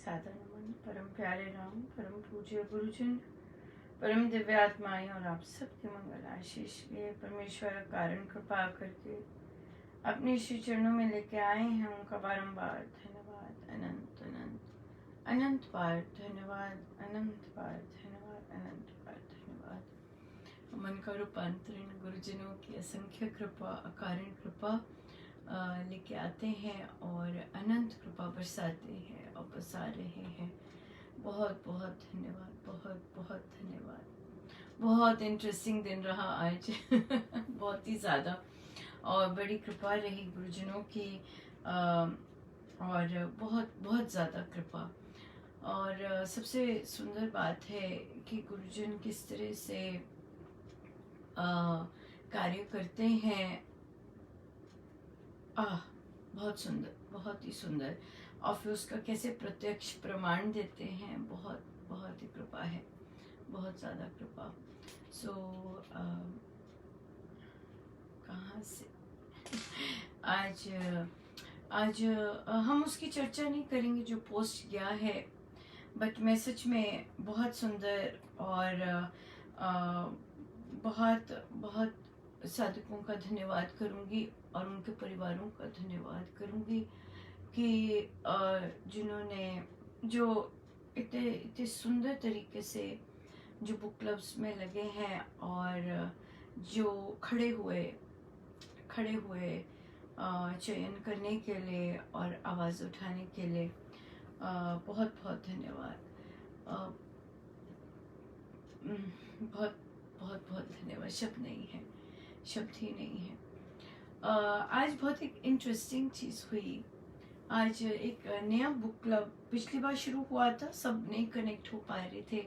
सादर नमन परम प्यारे राम, परम पूज्य गुरुजन, परम दिव्य आत्माएं और आप सबके मंगल आशीष लिए परमेश्वर कारण कृपा करके अपने श्री चरणों में लेके आए हैं। उनका बारंबार धन्यवाद, अनंत अनंत अनंत बार धन्यवाद, अनंत बार धन्यवाद, अनंत बार धन्यवाद। मन का रूपांतरण गुरुजनों की असंख्य कृपा, अकारण कृपा लेके आते हैं और अनंत कृपा बरसाते हैं और बसा रहे हैं। बहुत बहुत धन्यवाद, बहुत बहुत धन्यवाद। बहुत इंटरेस्टिंग दिन रहा आज बहुत ही ज़्यादा और बड़ी कृपा रही गुरुजनों की और बहुत बहुत ज़्यादा कृपा। और सबसे सुंदर बात है कि गुरुजन किस तरह से कार्य करते हैं। बहुत सुंदर, बहुत ही सुंदर। और फिर उसका कैसे प्रत्यक्ष प्रमाण देते हैं। बहुत बहुत ही कृपा है, बहुत ज़्यादा कृपा। कहाँ से आज हम उसकी चर्चा नहीं करेंगे जो पोस्ट किया है, बट मैं सच में बहुत सुंदर और बहुत बहुत साधकों का धन्यवाद करूंगी और उनके परिवारों का धन्यवाद करूंगी कि जिन्होंने जो इतने सुंदर तरीके से जो बुक क्लब्स में लगे हैं और जो खड़े हुए चयन करने के लिए और आवाज़ उठाने के लिए बहुत बहुत धन्यवाद। बहुत बहुत बहुत धन्यवाद। शब्द नहीं है, शब्द ही नहीं है। आज बहुत एक इंटरेस्टिंग चीज़ हुई। आज एक नया बुक क्लब पिछली बार शुरू हुआ था, सब नहीं कनेक्ट हो पा रहे थे,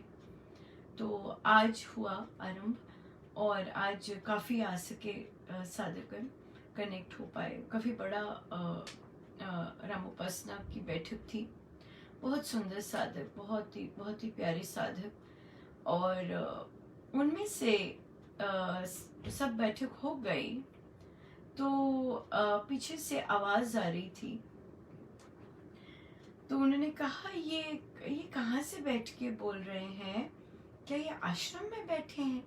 तो आज हुआ आरंभ और आज काफ़ी आ सके साधकगण कनेक्ट हो पाए। काफ़ी बड़ा रामोपासना की बैठक थी। बहुत सुंदर साधक, बहुत ही प्यारे साधक और उनमें से सब बैठक हो गई तो पीछे से आवाज़ आ रही थी। तो उन्होंने कहा ये कहाँ से बैठ के बोल रहे हैं, क्या ये आश्रम में बैठे हैं?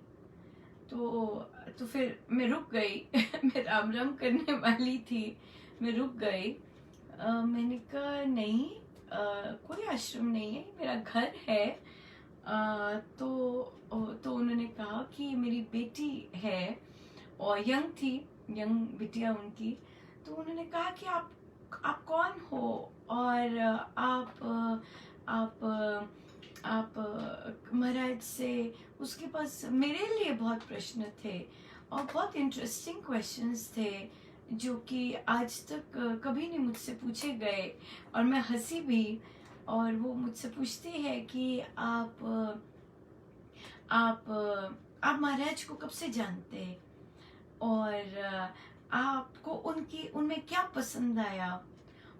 तो फिर मैं रुक गई मैं राम राम करने वाली थी, मैं रुक गई। मैंने कहा नहीं, कोई आश्रम नहीं है, मेरा घर है। तो उन्होंने कहा कि मेरी बेटी है और यंग बिटिया उनकी। तो उन्होंने कहा कि आप कौन हो और आप महाराज से, उसके पास मेरे लिए बहुत प्रश्न थे और बहुत इंटरेस्टिंग क्वेश्चंस थे जो कि आज तक कभी नहीं मुझसे पूछे गए। और मैं हंसी भी। और वो मुझसे पूछती है कि आप महाराज को कब से जानते हैं और आपको उनमें क्या पसंद आया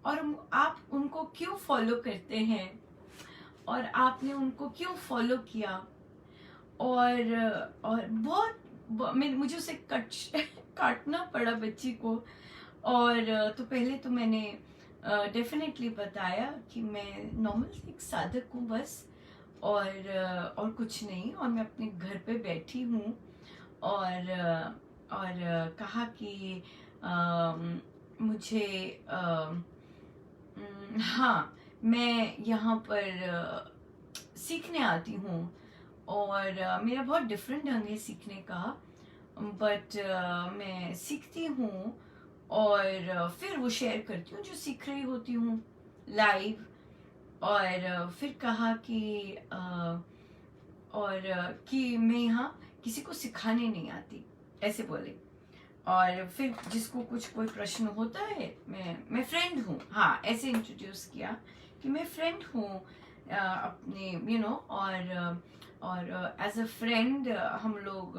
और आप उनको क्यों फॉलो करते हैं और आपने उनको क्यों फॉलो किया। और मुझे उसे काटना पड़ा बच्ची को। और तो पहले तो मैंने डेफिनेटली बताया कि मैं नॉर्मल एक साधक हूँ बस, और कुछ नहीं, और मैं अपने घर पे बैठी हूँ। और कहा कि मुझे हाँ, मैं यहाँ पर सीखने आती हूँ और मेरा बहुत डिफरेंट ढंग है सीखने का, बट मैं सीखती हूँ और फिर वो शेयर करती हूँ जो सीख रही होती हूँ लाइव। और फिर कहा कि मैं यहाँ किसी को सिखाने नहीं आती, ऐसे बोले। और फिर जिसको कोई प्रश्न होता है, मैं फ्रेंड हूँ, हाँ, ऐसे इंट्रोड्यूस किया कि मैं फ्रेंड हूँ अपने और एज अ फ्रेंड हम लोग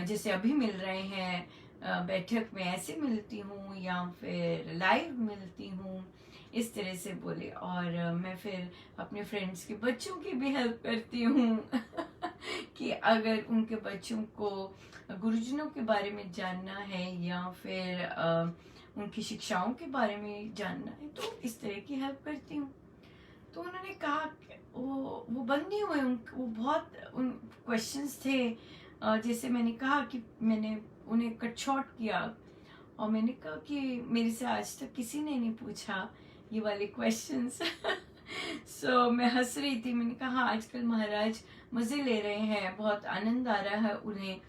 जैसे अभी मिल रहे हैं बैठक में, ऐसे मिलती हूँ या फिर लाइव मिलती हूँ, इस तरह से बोले। और मैं फिर अपने फ्रेंड्स के बच्चों की भी हेल्प करती हूँ कि अगर उनके बच्चों को गुरुजनों के बारे में जानना है या फिर उनकी शिक्षाओं के बारे में जानना है तो इस तरह की हेल्प करती हूँ। तो उन्होंने उन्होंने कहा कि वो बंद नहीं हुए, वो बहुत उन क्वेश्चंस थे। जैसे मैंने कहा कि मैंने उन्हें कट शॉर्ट किया और मैंने कहा कि मेरे से आज तक किसी ने नहीं पूछा ये वाले क्वेश्चंस। सो मैं हंस रही थी, मैंने कहा हाँ, आजकल महाराज मज़े ले रहे हैं, बहुत आनंद आ रहा है उन्हें।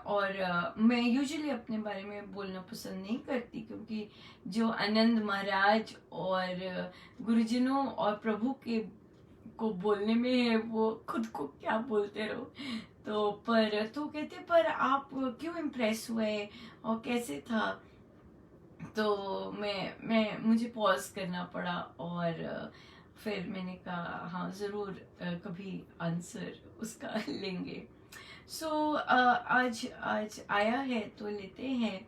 और मैं यूजुअली अपने बारे में बोलना पसंद नहीं करती, क्योंकि जो आनंद महाराज और गुरुजनों और प्रभु के को बोलने में है, वो खुद को क्या बोलते रहो। तो कहते पर आप क्यों इम्प्रेस हुए और कैसे था। तो मुझे पॉज करना पड़ा और फिर मैंने कहा हाँ ज़रूर कभी आंसर उसका लेंगे। आज आया है तो लेते हैं।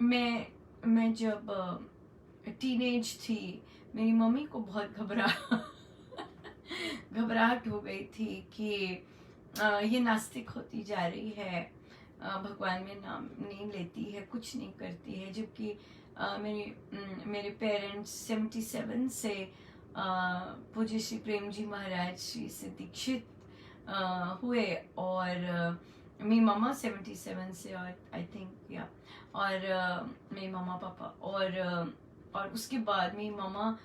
मैं जब टीनेज थी, मेरी मम्मी को बहुत घबराहट हो गई थी कि ये नास्तिक होती जा रही है, भगवान में नाम नहीं लेती है, कुछ नहीं करती है। जबकि मेरे पेरेंट्स 77 से पूज्य श्री प्रेम जी महाराज श्री से दीक्षित हुए, और मेरी मामा 77 से, और आई थिंक या, और मेरे मामा पापा, और उसके बाद मेरी मामा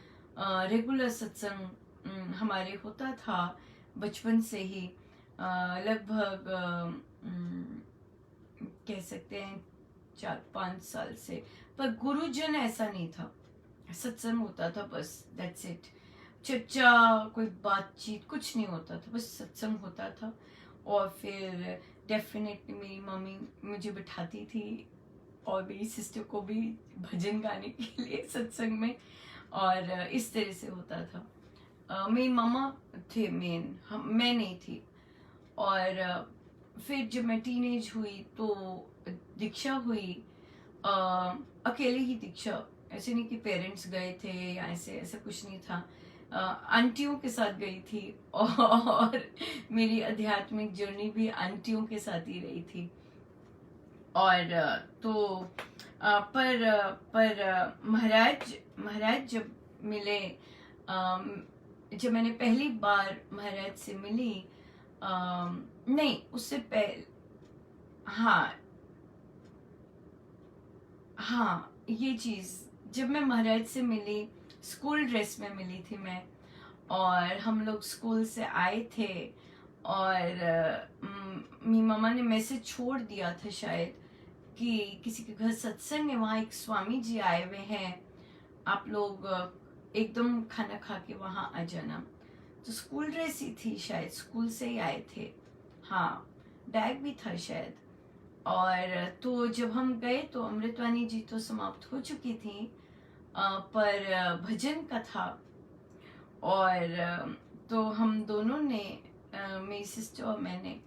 रेगुलर सत्संग हमारे होता था बचपन से ही, लगभग कह सकते हैं 4-5 साल से। पर गुरुजन ऐसा नहीं था, सत्संग होता था बस, दैट्स इट। चर्चा, कोई बातचीत कुछ नहीं होता था, बस सत्संग होता था। और फिर डेफिनेटली मेरी मम्मी मुझे बिठाती थी और मेरी सिस्टर को भी भजन गाने के लिए सत्संग में, और इस तरह से होता था। मेरी मामा थे मेन, मैं नहीं थी। और फिर जब मैं टीनेज हुई तो दीक्षा हुई, अकेले ही दीक्षा, ऐसे नहीं कि पेरेंट्स गए थे या ऐसा कुछ नहीं था। आंटियों के साथ गई थी और मेरी आध्यात्मिक जर्नी भी आंटियों के साथ ही रही थी। और पर महाराज जब मिले, जब मैंने पहली बार महाराज से मिली, नहीं उससे पहले, हाँ ये चीज़, जब मैं महाराज से मिली स्कूल ड्रेस में मिली थी मैं, और हम लोग स्कूल से आए थे, और मेरी मामा ने मैसेज छोड़ दिया था शायद कि किसी के घर सत्संग है, वहाँ एक स्वामी जी आए हुए हैं, आप लोग एकदम खाना खा के वहाँ आ जाना। तो स्कूल ड्रेस ही थी शायद, स्कूल से ही आए थे, हाँ बैग भी था शायद। और तो जब हम गए तो अमृतवाणी जी तो समाप्त हो चुकी थी, पर भजन का था। और तो हम दोनों ने, मेरी सिस्टर और मैंने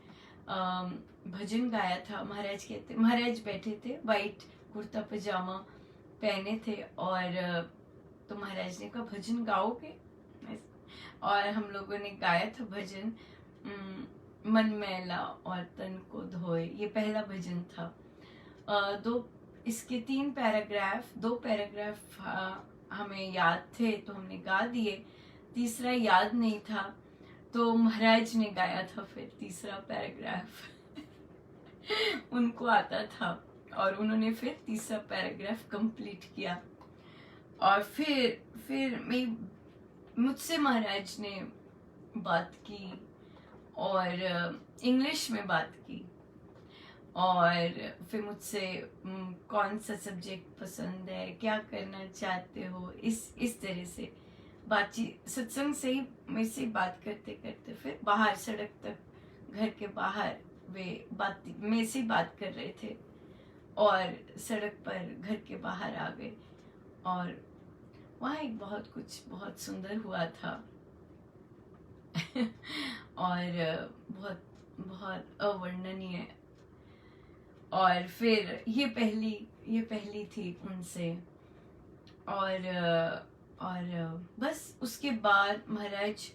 भजन गाया था। महाराज बैठे थे, वाइट कुर्ता पजामा पहने थे, और तो महाराज ने कहा भजन गाओगे, और हम लोगों ने गाया था भजन, मन मैला और तन को धोए, ये पहला भजन था। इसके 3 पैराग्राफ, 2 पैराग्राफ हमें याद थे तो हमने गा दिए, तीसरा याद नहीं था तो महाराज ने गाया था फिर तीसरा पैराग्राफ। उनको आता था और उन्होंने फिर तीसरा पैराग्राफ कंप्लीट किया। और फिर मुझसे महाराज ने बात की और इंग्लिश में बात की, और फिर मुझसे कौन सा सब्जेक्ट पसंद है, क्या करना चाहते हो, इस तरह से बातचीत, सत्संग से ही मेरे से बात करते करते फिर बाहर सड़क तक, घर के बाहर वे बात मेरे से बात कर रहे थे, और सड़क पर घर के बाहर आ गए, और वहाँ एक बहुत सुंदर हुआ था। और बहुत अवर्णनीय। और फिर ये पहली थी उनसे, और बस उसके बाद महाराज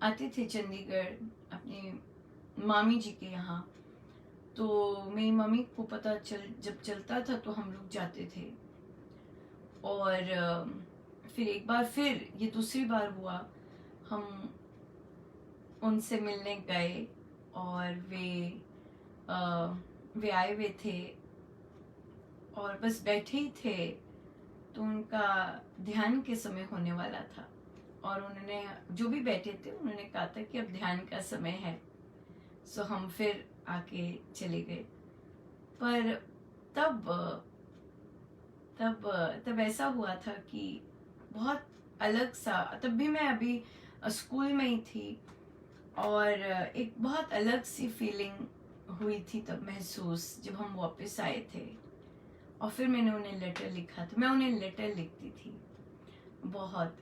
आते थे चंडीगढ़ अपने मामी जी के यहाँ, तो मेरी मम्मी को जब चलता था तो हम लोग जाते थे। और फिर एक बार फिर ये दूसरी बार हुआ, हम उनसे मिलने गए और वे आए हुए थे और बस बैठे ही थे, तो उनका ध्यान के समय होने वाला था और उन्होंने, जो भी बैठे थे, उन्होंने कहा था कि अब ध्यान का समय है। सो हम फिर आके चले गए। पर तब तब तब ऐसा हुआ था कि बहुत अलग सा, तब भी मैं अभी स्कूल में ही थी और एक बहुत अलग सी फीलिंग हुई थी तब महसूस, जब हम वापस आए थे। और फिर मैंने उन्हें लेटर लिखा था, मैं उन्हें लेटर लिखती थी बहुत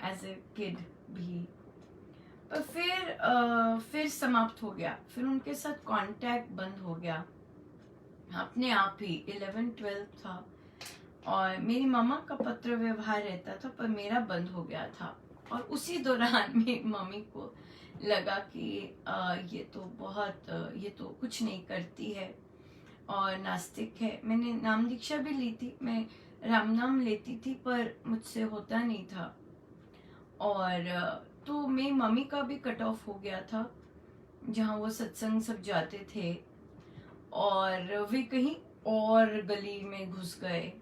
एज ए किड भी। पर फिर समाप्त हो गया, फिर उनके साथ कांटेक्ट बंद हो गया अपने आप ही। 11-12 था और मेरी मामा का पत्र व्यवहार रहता था, पर मेरा बंद हो गया था। और उसी दौरान मेरी मम्मी को लगा कि ये तो कुछ नहीं करती है और नास्तिक है। मैंने नाम दीक्षा भी ली थी, मैं राम नाम लेती थी, पर मुझसे होता नहीं था। और तो मेरी मम्मी का भी कट ऑफ हो गया था, जहाँ वो सत्संग सब जाते थे, और वे कहीं और गली में घुस गए।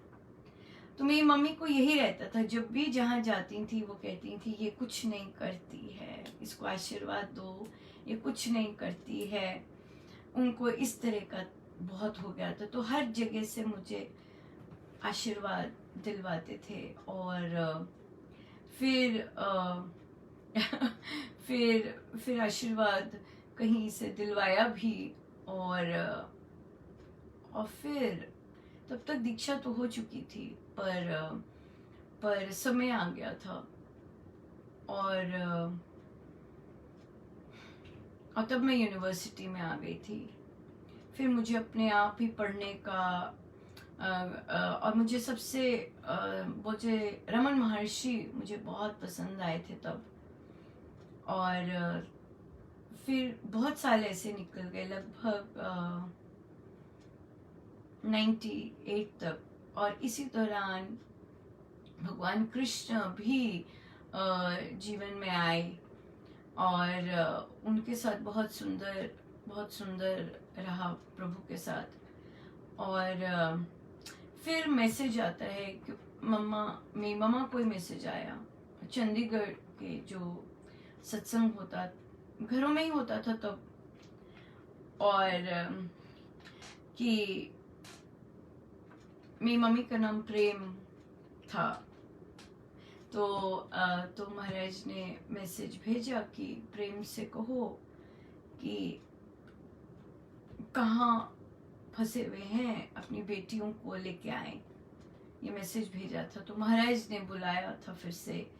तो मेरी मम्मी को यही रहता था, जब भी जहाँ जाती थी वो कहती थी ये कुछ नहीं करती है, इसको आशीर्वाद दो, ये कुछ नहीं करती है। उनको इस तरह का बहुत हो गया था, तो हर जगह से मुझे आशीर्वाद दिलवाते थे। और फिर फिर आशीर्वाद कहीं से दिलवाया भी। और फिर तब तक दीक्षा तो हो चुकी थी, पर समय आ गया था। और तब मैं यूनिवर्सिटी में आ गई थी। फिर मुझे अपने आप ही पढ़ने का और मुझे सबसे मुझे रमन महर्षि मुझे बहुत पसंद आए थे तब। और फिर बहुत साल ऐसे निकल गए, लगभग 98 तक। और इसी दौरान भगवान कृष्ण भी जीवन में आए और उनके साथ बहुत सुंदर रहा प्रभु के साथ। और फिर मैसेज आता है कि मेरी मम्मा को मैसेज आया, चंडीगढ़ के जो सत्संग होता, घरों में ही होता था तब, और कि मेरी मम्मी का नाम प्रेम था। तो महाराज ने मैसेज भेजा कि प्रेम से कहो कि कहाँ फंसे हुए हैं, अपनी बेटियों को लेके आए। ये मैसेज भेजा था, तो महाराज ने बुलाया था फिर से।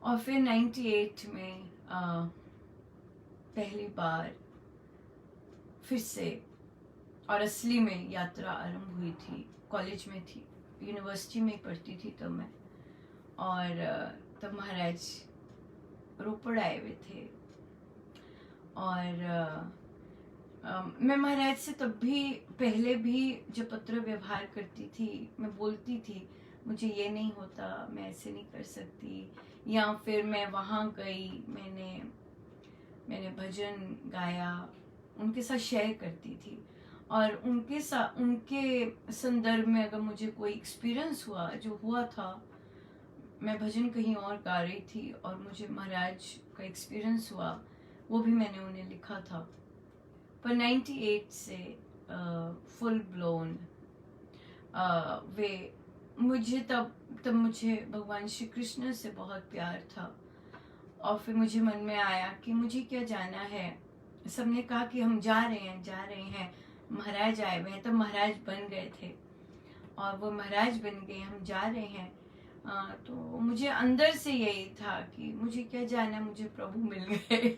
और फिर 98 में पहली बार फिर से और असली में यात्रा आरंभ हुई थी। कॉलेज में थी, यूनिवर्सिटी में पढ़ती थी तब मैं। और तब महाराज रोपड़ आए हुए थे। और मैं महाराज से तब भी, पहले भी जब पत्र व्यवहार करती थी, मैं बोलती थी मुझे ये नहीं होता, मैं ऐसे नहीं कर सकती। या फिर मैं वहाँ गई, मैंने भजन गाया, उनके साथ शेयर करती थी। और उनके संदर्भ में अगर मुझे कोई एक्सपीरियंस हुआ, जो हुआ था, मैं भजन कहीं और गा रही थी और मुझे महाराज का एक्सपीरियंस हुआ, वो भी मैंने उन्हें लिखा था। पर 98 से फुल ब्लोन वे मुझे तब मुझे भगवान श्री कृष्ण से बहुत प्यार था। और फिर मुझे मन में आया कि मुझे क्या जाना है। सबने कहा कि हम जा रहे हैं, महाराज आए हुए हैं, तब महाराज बन गए थे और वो महाराज बन गए, हम जा रहे हैं। तो मुझे अंदर से यही था कि मुझे क्या जाना, मुझे प्रभु मिल गए।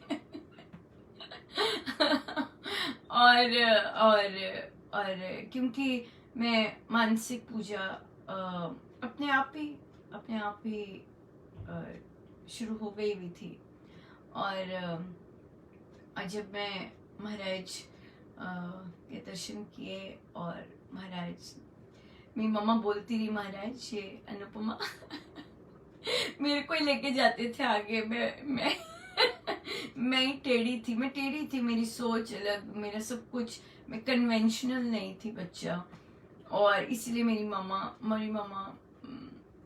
और क्योंकि मैं मानसिक पूजा अपने आप ही शुरू हो गई हुई थी। और जब मैं महाराज के दर्शन किए, और महाराज, मेरी मम्मा बोलती रही महाराज ये अनुपमा मेरे को ही लेके जाते थे आगे। मैं मैं ही टेढ़ी थी, मैं टेढ़ी थी, मेरी सोच अलग, मेरा सब कुछ, मैं कन्वेंशनल नहीं थी बच्चा। और इसलिए मेरी मामा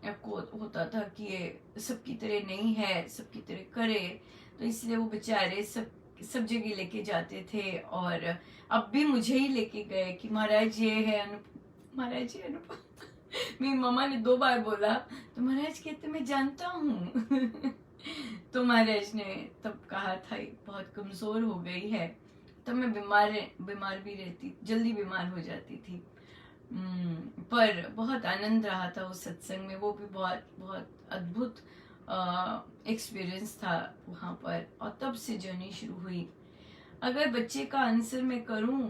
को होता था कि ये सबकी तरह नहीं है, सबकी तरह करे, तो इसलिए वो बेचारे सब जगह लेके जाते थे। और अब भी मुझे ही लेके गए कि महाराज ये है महाराज ये अनुपम। मेरी मम्मा ने 2 बार बोला तो महाराज कहते मैं जानता हूँ। तो महाराज ने तब कहा था बहुत कमजोर हो गई है। तब मैं बीमार भी रहती, जल्दी बीमार हो जाती थी। पर बहुत आनंद रहा था उस सत्संग में। वो भी बहुत बहुत अद्भुत एक्सपीरियंस था वहाँ पर। और तब से जर्नी शुरू हुई। अगर बच्चे का आंसर मैं करूं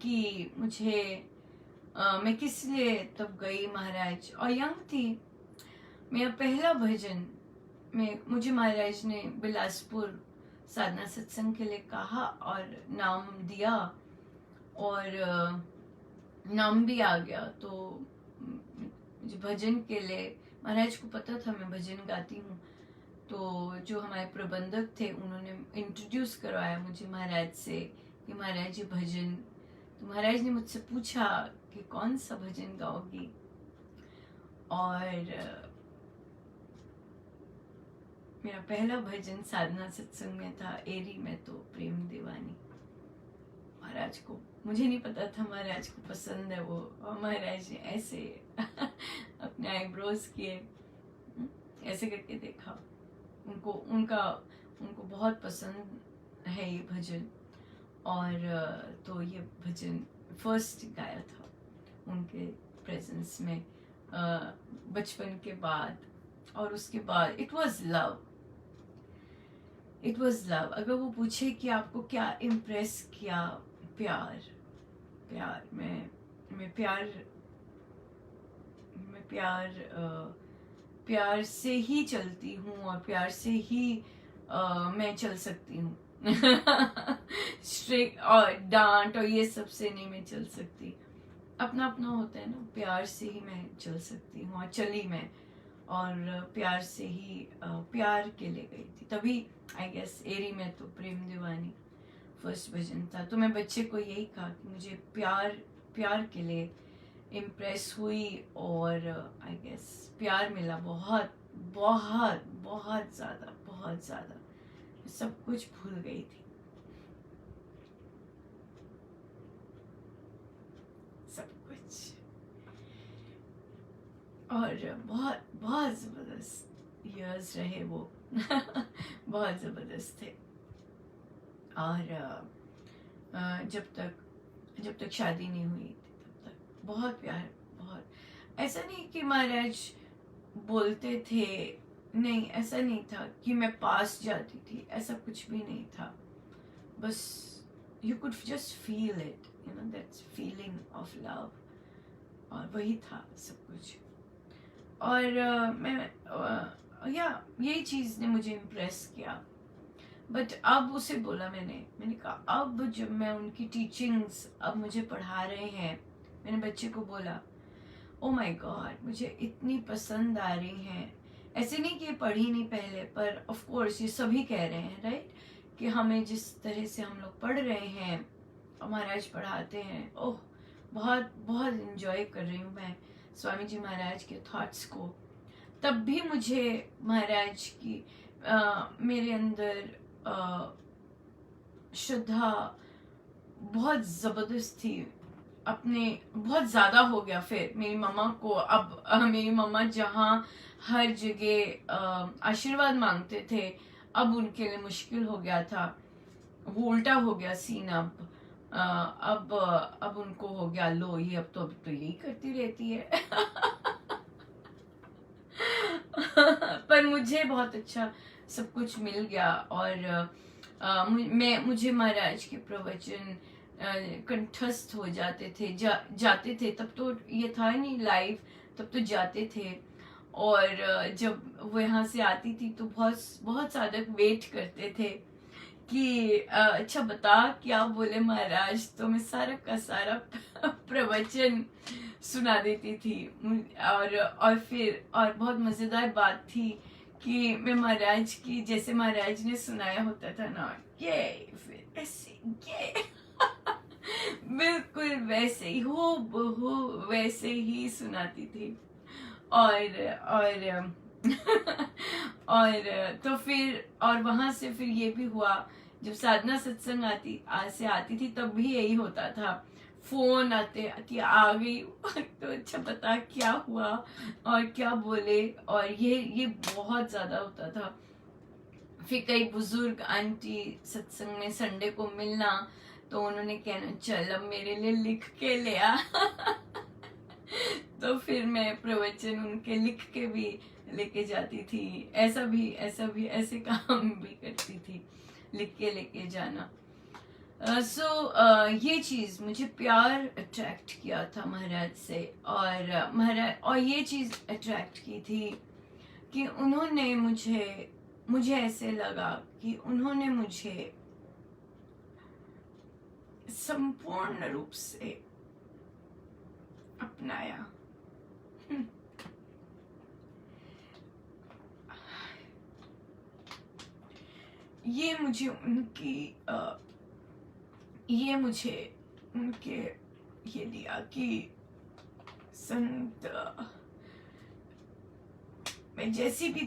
कि मैं किस लिए तब गई महाराज, और यंग थी। मेरा पहला भजन मुझे महाराज ने बिलासपुर साधना सत्संग के लिए कहा और नाम दिया, और नाम भी आ गया। तो मुझे भजन के लिए, महाराज को पता था मैं भजन गाती हूँ, तो जो हमारे प्रबंधक थे उन्होंने इंट्रोड्यूस करवाया मुझे महाराज से कि महाराज ये भजन। तो महाराज ने मुझसे पूछा कि कौन सा भजन गाओगी, और मेरा पहला भजन साधना सत्संग में था एरी में तो प्रेम दीवानी। महाराज को, मुझे नहीं पता था महाराज को पसंद है वो, और महाराज ने ऐसे अपने आईब्रोज किए, ऐसे करके देखा। उनको बहुत पसंद है ये भजन, और तो ये भजन फर्स्ट गाया था उनके प्रेजेंस में बचपन के बाद। और उसके बाद इट वाज लव। अगर वो पूछे कि आपको क्या इम्प्रेस किया, प्यार मैं प्यार से ही चलती हूँ, और प्यार से ही मैं चल सकती हूँ। स्ट्रिक्ट और डांट और ये सब से नहीं मैं चल सकती। अपना अपना होता है ना। प्यार से ही मैं चल सकती हूँ, और चली मैं, और प्यार से ही प्यार के लिए गई थी। तभी आई गेस एरी में तो प्रेम दीवानी फर्स्ट भजन था। तो मैं बच्चे को यही कहा कि मुझे प्यार के लिए इम्प्रेस हुई, और आई गेस प्यार मिला बहुत बहुत बहुत ज़्यादा। सब कुछ भूल गई थी, सब कुछ। और बहुत बहुत ज़बरदस्त इयर्स रहे वो। बहुत ज़बरदस्त थे। और जब तक शादी नहीं हुई थी तब तक बहुत प्यार, बहुत। ऐसा नहीं कि महाराज बोलते थे, नहीं ऐसा नहीं था कि मैं पास जाती थी, ऐसा कुछ भी नहीं था। बस you could just feel it, you know, that's feeling of love, और वही था सब कुछ। और यही चीज़ ने मुझे इम्प्रेस किया। बट अब उसे बोला मैंने कहा अब जब मैं उनकी टीचिंग्स अब मुझे पढ़ा रहे हैं, मैंने बच्चे को बोला ओ माय गॉड मुझे इतनी पसंद आ रही हैं। ऐसे नहीं कि ये पढ़ी नहीं पहले, पर ऑफ कोर्स ये सभी कह रहे हैं राइट, कि हमें जिस तरह से हम लोग पढ़ रहे हैं और महाराज पढ़ाते हैं, ओह बहुत बहुत इंजॉय कर रही हूँ मैं स्वामी जी महाराज के थॉट्स को। तब भी मुझे महाराज की मेरे अंदर श्रद्धा बहुत ज़बरदस्त थी, अपने बहुत ज़्यादा हो गया। फिर मेरी मम्मा को अब मेरी मम्मा जहाँ हर जगह आशीर्वाद मांगते थे, अब उनके लिए मुश्किल हो गया था। वो उल्टा हो गया सीन। अब उनको हो गया लो ये अब तो यही करती रहती है। पर मुझे बहुत अच्छा सब कुछ मिल गया। और मुझे महाराज के प्रवचन कंठस्थ हो जाते थे, जाते थे। तब तो ये था नहीं लाइव, तब तो जाते थे। और जब वो यहाँ से आती थी तो बहुत साधक वेट करते थे कि अच्छा बता क्या बोले महाराज, तो मैं सारा का सारा प्रवचन सुना देती थी। और फिर बहुत मज़ेदार बात थी कि मैं महाराज की, जैसे महाराज ने सुनाया होता था ना, ये फिर ऐसे ये बिल्कुल वैसे ही हो बहू वैसे ही सुनाती थी। और और तो फिर और वहां से फिर ये भी हुआ, जब साधना सत्संग से आती थी तब भी यही होता था, फोन आते कि आ गई तो अच्छा बता क्या हुआ और क्या बोले, और ये बहुत ज्यादा होता था। फिर कई बुजुर्ग आंटी सत्संग में संडे को मिलना, तो उन्होंने कहना चल अब मेरे लिए लिख के ले आ तो फिर मैं प्रवचन उनके लिख के भी लेके जाती थी, ऐसे काम भी करती थी, लिख के लेके जाना। ये चीज मुझे प्यार अट्रैक्ट किया था महाराज से, और ये चीज अट्रैक्ट की थी कि उन्होंने मुझे ऐसे लगा कि उन्होंने मुझे संपूर्ण रूप से अपनाया। ये मुझे उनके ये दिया कि संत मैं जैसी भी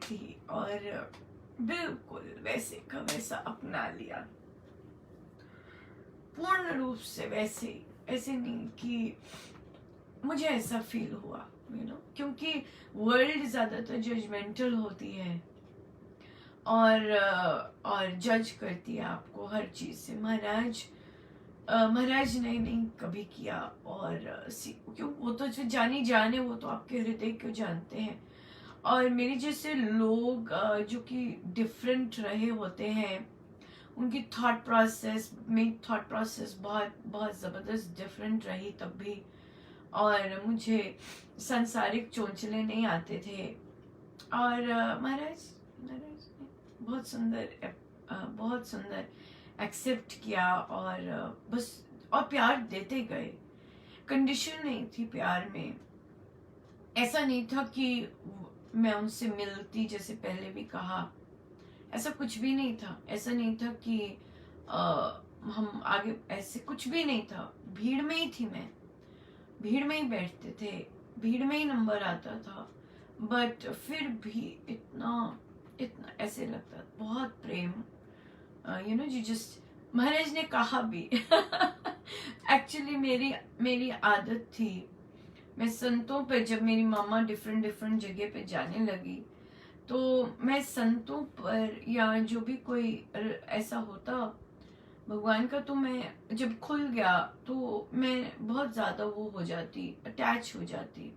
थी और बिल्कुल वैसे का वैसा अपना लिया, पूर्ण रूप से वैसे, ऐसे नहीं कि मुझे ऐसा फील हुआ क्योंकि वर्ल्ड ज्यादातर जजमेंटल होती है और जज करती है आपको हर चीज से। महाराज ने नहीं कभी किया, और क्यों, वो तो जो जानी जाने, वो तो आपके हृदय को जानते हैं। और मेरे जैसे लोग जो कि डिफरेंट रहे होते हैं, उनकी थॉट प्रोसेस बहुत जबरदस्त डिफरेंट रही तब भी, और मुझे सांसारिक चोंचले नहीं आते थे। और महाराज ने बहुत सुंदर एक्सेप्ट किया, और बस और प्यार देते गए, कंडीशन नहीं थी प्यार में। ऐसा नहीं था कि मैं उनसे मिलती, जैसे पहले भी कहा, ऐसा कुछ भी नहीं था। ऐसा नहीं था कि हम आगे, ऐसे कुछ भी नहीं था। भीड़ में ही थी मैं, भीड़ में ही बैठते थे, भीड़ में ही नंबर आता था, बट फिर भी इतना ऐसे लगता, बहुत प्रेम, जी जस्ट महाराज ने कहा भी एक्चुअली मेरी आदत थी, मैं संतों पे, जब मेरी मामा डिफरेंट जगह पे जाने लगी, तो मैं संतों पर या जो भी कोई ऐसा होता भगवान का, तो मैं जब खुल गया तो मैं बहुत ज्यादा वो हो जाती, अटैच हो जाती।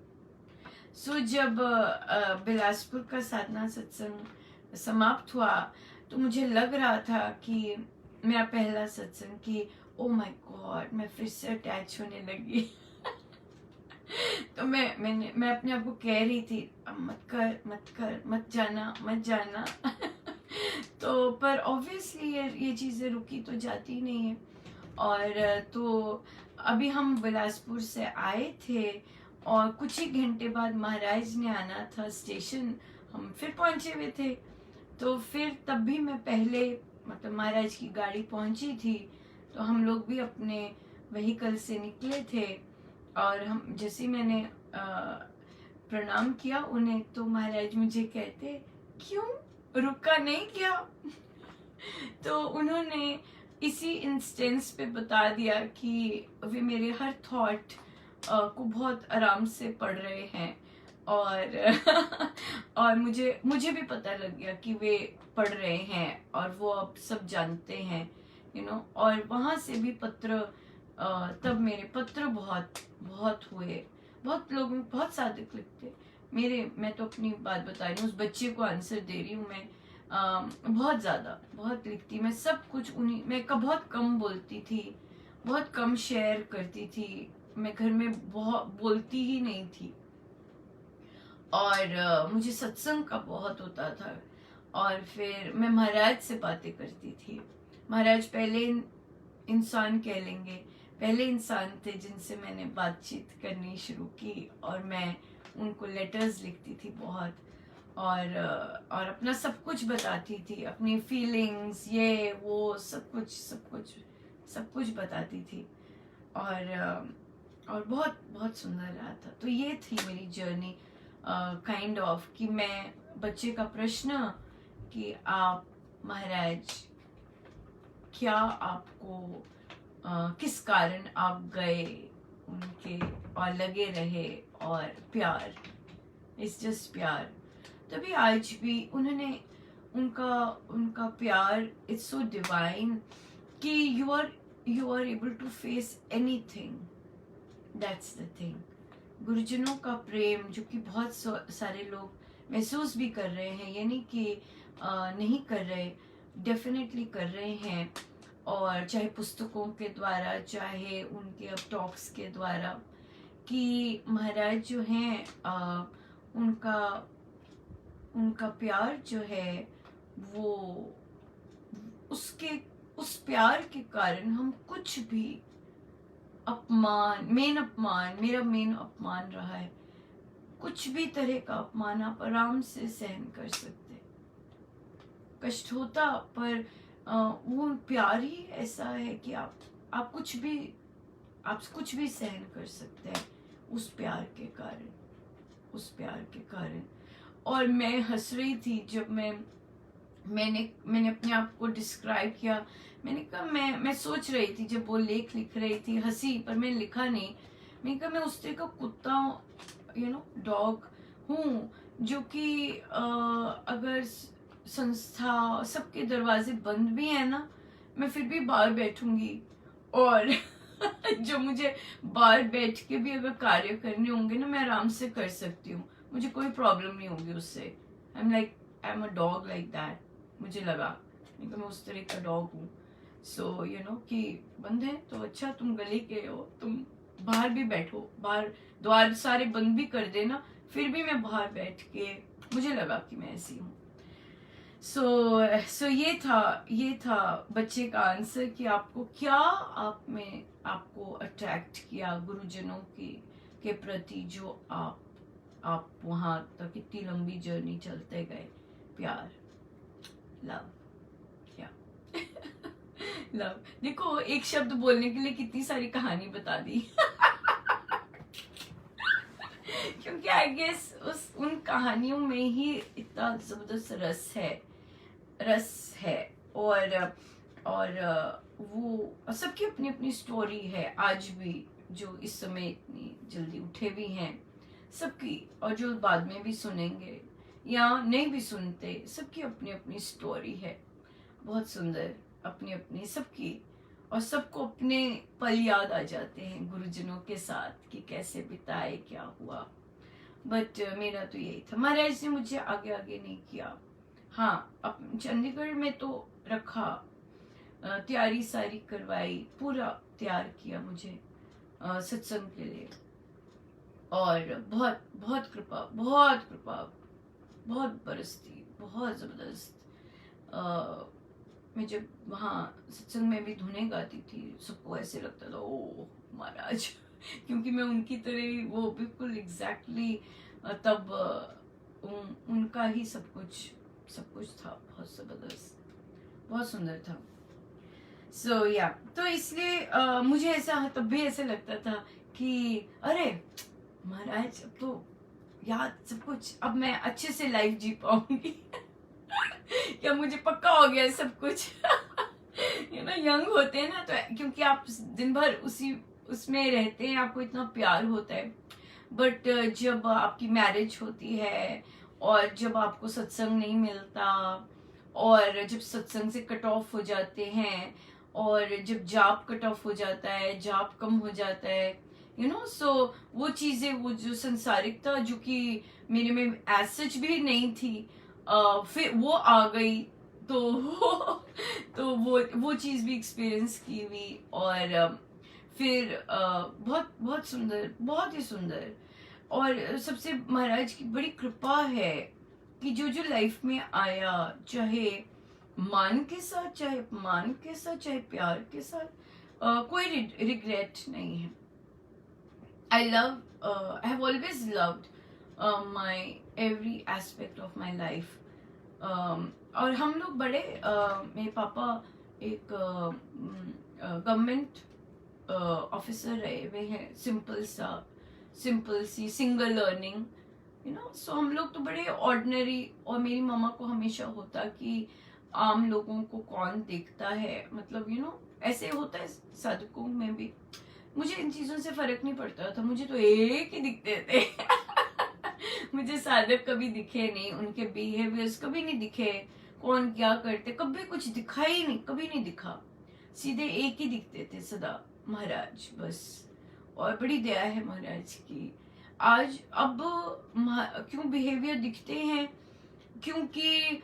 जब बिलासपुर का साधना सत्संग समाप्त हुआ, तो मुझे लग रहा था कि मेरा पहला सत्संग कि ओ माय गॉड, मैं फिर से अटैच होने लगी तो मैं अपने आप को कह रही थी, अब मत जाना तो पर ऑब्वियसली ये चीजें रुकी तो जाती नहीं है। और तो अभी हम बिलासपुर से आए थे, और कुछ ही घंटे बाद महाराज ने आना था स्टेशन, हम फिर पहुंचे हुए थे। तो फिर तब भी मैं पहले, मतलब महाराज की गाड़ी पहुंची थी, तो हम लोग भी अपने व्हीकल से निकले थे, और हम जैसे मैंने प्रणाम किया उन्हें, तो महाराज मुझे कहते, क्यों रुका नहीं क्या तो उन्होंने इसी इंस्टेंस पे बता दिया कि वे मेरे हर थॉट को बहुत आराम से पढ़ रहे हैं, और और मुझे भी पता लग गया कि वे पढ़ रहे हैं, और वो अब सब जानते हैं, और वहां से भी पत्र, तब मेरे पत्र बहुत हुए, बहुत लोग बहुत सादिक लिखते मेरे। मैं तो अपनी बात बता रही हूँ, उस बच्चे को आंसर दे रही हूँ मैं, बहुत लिखती मैं, सब कुछ उन्हीं, मैं बहुत कम बोलती थी, बहुत कम शेयर करती थी, मैं घर में बहुत बोलती ही नहीं थी, और मुझे सत्संग का बहुत होता था, और फिर मैं महाराज से बातें करती थी। महाराज पहले इंसान कह लेंगे, पहले इंसान थे जिनसे मैंने बातचीत करनी शुरू की, और मैं उनको लेटर्स लिखती थी बहुत, और अपना सब कुछ बताती थी, अपनी फीलिंग्स, ये वो सब कुछ बताती थी। और बहुत बहुत सुंदर रहा था। तो ये थी मेरी जर्नी, काइंड ऑफ, कि मैं बच्चे का प्रश्न कि आप महाराज क्या आपको किस कारण आप गए उनके और लगे रहे, और प्यार, इट्स जस्ट प्यार। तभी आज भी उन्होंने उनका उनका प्यार इट्स सो डिवाइन कि you are able to face anything. That's the thing. गुरुजनों का प्रेम जो कि बहुत सारे लोग महसूस भी कर रहे हैं, यानी कि नहीं कर रहे, डेफिनेटली कर रहे हैं। और चाहे पुस्तकों के द्वारा, चाहे उनके अब टॉक्स के द्वारा, कि महाराज जो हैं उनका उनका प्यार जो है वो, उसके उस प्यार के कारण हम कुछ भी मेरा मेन अपमान रहा है, कुछ भी तरह का अपमान आप आराम से सहन कर सकते। कष्ट होता, पर वो प्यार ही ऐसा है कि आप कुछ भी सहन कर सकते हैं उस प्यार के कारण। और मैं हंस रही थी जब मैंने अपने आप को डिस्क्राइब किया। मैंने कहा मैं सोच रही थी जब वो लेख लिख रही थी, हंसी, पर मैं लिखा नहीं। मैंने कहा मैं उस तरह का कुत्ता, डॉग हूँ जो कि अगर संस्था सबके दरवाजे बंद भी है ना, मैं फिर भी बाहर बैठूंगी। और जो मुझे बाहर बैठ के भी अगर कार्य करने होंगे ना, मैं आराम से कर सकती हूँ, मुझे कोई प्रॉब्लम नहीं होगी उससे। I am a dog like that. मुझे लगा मैं उस तरह का डॉग हूँ। सो कि बंद है तो अच्छा, तुम गली के हो, तुम बाहर भी बैठो, बाहर द्वार सारे बंद भी कर देना, फिर भी मैं बाहर बैठ के, मुझे लगा कि मैं ऐसी हूँ। सो ये था बच्चे का आंसर कि आपको क्या आपको अट्रैक्ट किया गुरुजनों के प्रति, जो आप वहां तक इतनी लंबी जर्नी चलते गए। प्यार, लव, क्या लव। देखो, एक शब्द बोलने के लिए कितनी सारी कहानी बता दी। क्योंकि आई गेस उन कहानियों में ही इतना जबरदस्त रस है। और वो सबकी अपनी अपनी स्टोरी है आज भी, जो इस समय इतनी जल्दी उठे भी हैं सबकी, और जो बाद में भी सुनेंगे या नहीं भी सुनते, सबकी अपनी अपनी स्टोरी है, बहुत सुंदर, अपनी अपनी सबकी। और सबको अपने पल याद आ जाते हैं गुरुजनों के साथ कि कैसे बिताए, क्या हुआ। बट मेरा तो यही था। महाराज ने मुझे आगे आगे नहीं किया। हाँ, अब चंडीगढ़ में तो रखा, तैयारी सारी करवाई, पूरा तैयार किया मुझे सत्संग के लिए। और बहुत बहुत कृपा, बहुत बरसती, बहुत जबरदस्त। मैं जब वहाँ सत्संग में भी धुनें गाती थी, सबको ऐसे लगता था ओ महाराज। क्योंकि मैं उनकी तरह, वो बिल्कुल एग्जैक्टली तब उनका ही सब कुछ था, बहुत जबरदस्त, बहुत सुंदर था। सो या तो इसलिए मुझे ऐसा तब भी ऐसे लगता था कि अरे महाराज, अब तो याद सब कुछ, अब मैं अच्छे से लाइफ जी पाऊंगी। क्या मुझे पक्का हो गया सब कुछ। यंग होते हैं ना, तो क्योंकि आप दिन भर उसमें रहते हैं, आपको इतना प्यार होता है। बट जब आपकी मैरिज होती है, और जब आपको सत्संग नहीं मिलता, और जब सत्संग से कट ऑफ हो जाते हैं, और जब जाप कट ऑफ हो जाता है, जाप कम हो जाता है, सो वो चीजें, वो जो संसारिकता जो कि मेरे में एज सच भी नहीं थी, फिर वो आ गई। तो वो चीज भी एक्सपीरियंस की हुई। और फिर बहुत बहुत सुंदर, बहुत ही सुंदर। और सबसे महाराज की बड़ी कृपा है कि जो लाइफ में आया, चाहे मान के साथ, चाहे अपमान के साथ, चाहे प्यार के साथ, कोई रिग्रेट नहीं है। I have always loved every aspect of my life. और हम लोग बड़े मेरे पापा एक गवर्नमेंट ऑफिसर रहे हुए हैं, सिंपल सी single earning, you know. So हम लोग तो बड़े ऑर्डिनरी, और मेरी मम्मा को हमेशा होता कि आम लोगों को कौन देखता है, मतलब यू नो ऐसे होता है साधकों में भी। मुझे इन चीजों से फर्क नहीं पड़ता था, मुझे तो एक ही दिखते थे मुझे साधक कभी दिखे नहीं, उनके बिहेवियर्स कभी नहीं दिखे, कौन क्या करते कभी कुछ दिखा ही नहीं, कभी नहीं दिखा। सीधे एक ही दिखते थे सदा, महाराज बस। और बड़ी दया है महाराज की। आज अब क्यों बिहेवियर दिखते हैं, क्योंकि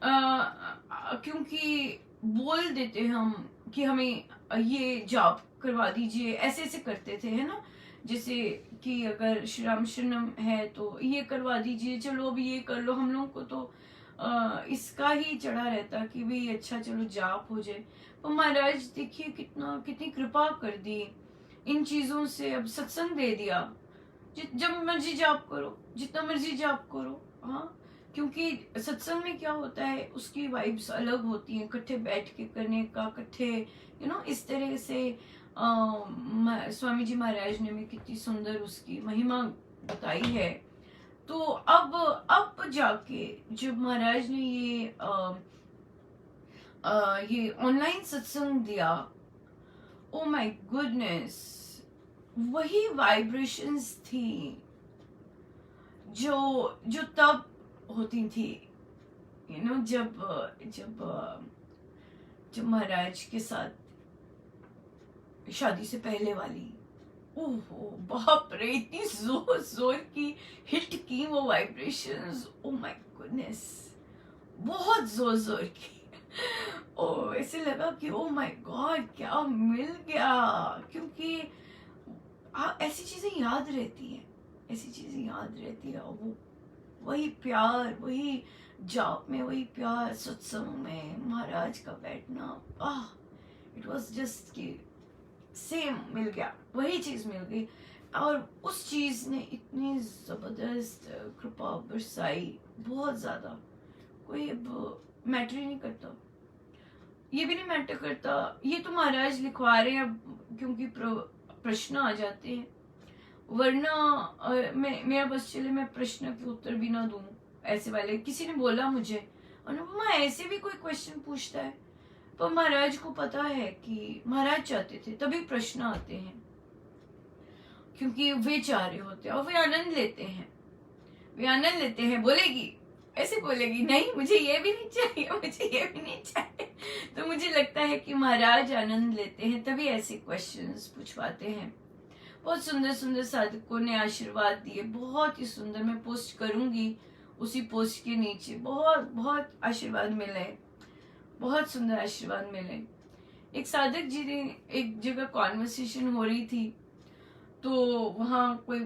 क्योंकि बोल देते हम कि हमें ये जॉब करवा दीजिए, ऐसे ऐसे करते थे, है ना। जैसे कि अगर श्री राम शरणम है तो ये करवा दीजिए, चलो अब ये कर लो। हम लोगों को तो इसका ही चढ़ा रहता कि भाई अच्छा चलो जाप हो जाए। तो महाराज देखिए कितनी कृपा कर दी इन चीजों से। अब सत्संग दे दिया, जब मर्जी जाप करो, जितना मर्जी जाप करो। हाँ, क्योंकि सत्संग में क्या होता है, उसकी वाइब्स अलग होती हैं, इकट्ठे बैठ के करने का, इकट्ठे यू नो इस तरह से। स्वामी जी महाराज ने भी कितनी सुंदर उसकी महिमा बताई है। तो अब जाके जब महाराज ने ये ऑनलाइन सत्संग दिया, ओ माय गुडनेस, वही वाइब्रेशंस थी जो तब होती थी, यू नो, जब महाराज के साथ शादी से पहले वाली। ओहो बाप रे, इतनी जोर जोर की हिट की वो वाइब्रेशंस, ओ माय गुडनेस, बहुत जोर जोर की। ओ ऐसे लगा कि ओ माय गॉड क्या मिल गया, क्योंकि ऐसी चीजें याद रहती हैं, ऐसी चीजें याद रहती है। और वो वही प्यार, वही जाप में वही प्यार, सत्संग में महाराज का बैठना, इट वाज जस्ट कि सेम मिल गया, वही चीज मिल गई। और उस चीज ने इतनी जबरदस्त कृपा बरसाई, बहुत ज्यादा। कोई अब मैटर ही नहीं करता, ये भी नहीं मैटर करता, ये तो महाराज लिखवा रहे हैं अब, क्योंकि प्रश्न आ जाते हैं, वरना मेरा बस चले मैं प्रश्न के उत्तर भी ना दूं ऐसे वाले। किसी ने बोला मुझे, अनुपमा ऐसे भी कोई क्वेश्चन पूछता है, पर महाराज को पता है कि महाराज चाहते थे, तभी प्रश्न आते हैं, क्योंकि वे चाह रहे होते हैं और वे आनंद लेते हैं, वे आनंद लेते हैं। बोलेगी ऐसे, बोलेगी नहीं मुझे ये भी नहीं चाहिए, मुझे ये भी नहीं चाहिए। तो मुझे लगता है कि महाराज आनंद लेते हैं, तभी ऐसे क्वेश्चंस पूछवाते हैं। बहुत सुंदर सुंदर साधकों ने आशीर्वाद दिए, बहुत ही सुंदर। मैं पोस्ट करूंगी उसी पोस्ट के नीचे, बहुत बहुत आशीर्वाद मिले, बहुत सुंदर आशीर्वाद मिले। एक साधक जी ने, एक जगह कॉन्वर्सेशन हो रही थी, तो वहाँ कोई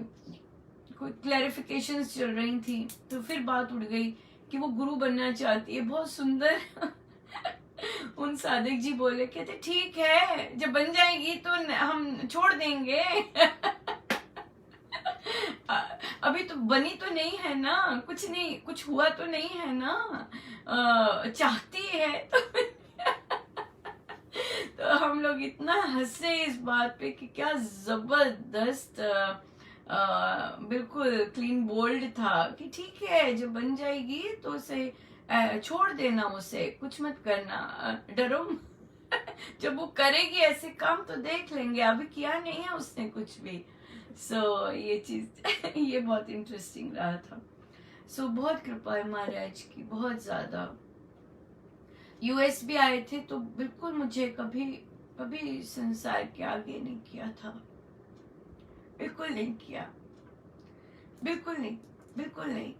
क्लैरिफिकेशंस चल रही थी, तो फिर बात उड़ गई कि वो गुरु बनना चाहती है, बहुत सुंदर। उन साधक जी बोले, कहते ठीक है जब बन जाएगी तो हम छोड़ देंगे। अभी तो बनी तो नहीं है ना, कुछ नहीं, कुछ हुआ तो नहीं है ना, चाहती है तो तो हम लोग इतना हंसे इस बात पे कि क्या जबरदस्त, बिल्कुल क्लीन बोल्ड था कि ठीक है जब बन जाएगी तो उसे छोड़ देना, उसे कुछ मत करना, डरो। जब वो करेगी ऐसे काम तो देख लेंगे, अभी किया नहीं है उसने कुछ भी। सो ये चीज ये बहुत इंटरेस्टिंग रहा था। सो बहुत कृपा है महाराज की, बहुत ज्यादा। यूएस भी आए थे तो बिल्कुल मुझे कभी कभी संसार के आगे नहीं किया था, बिल्कुल नहीं किया, बिल्कुल नहीं, बिल्कुल नहीं।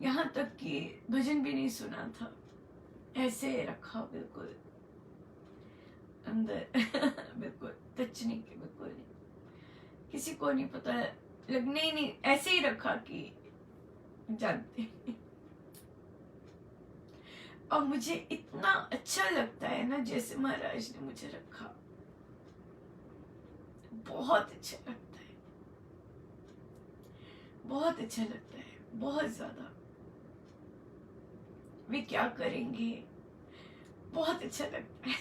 यहाँ तक कि भजन भी नहीं सुना था, ऐसे रखा बिल्कुल अंदर। बिल्कुल टच नहीं किया, बिल्कुल नहीं, किसी को नहीं पता, लगने ही नहीं, ऐसे ही रखा कि जानते। और मुझे इतना अच्छा लगता है ना जैसे महाराज ने मुझे रखा, बहुत अच्छा लगता है, बहुत अच्छा लगता है। बहुत ज्यादा। वे क्या करेंगे, बहुत अच्छा लगता है।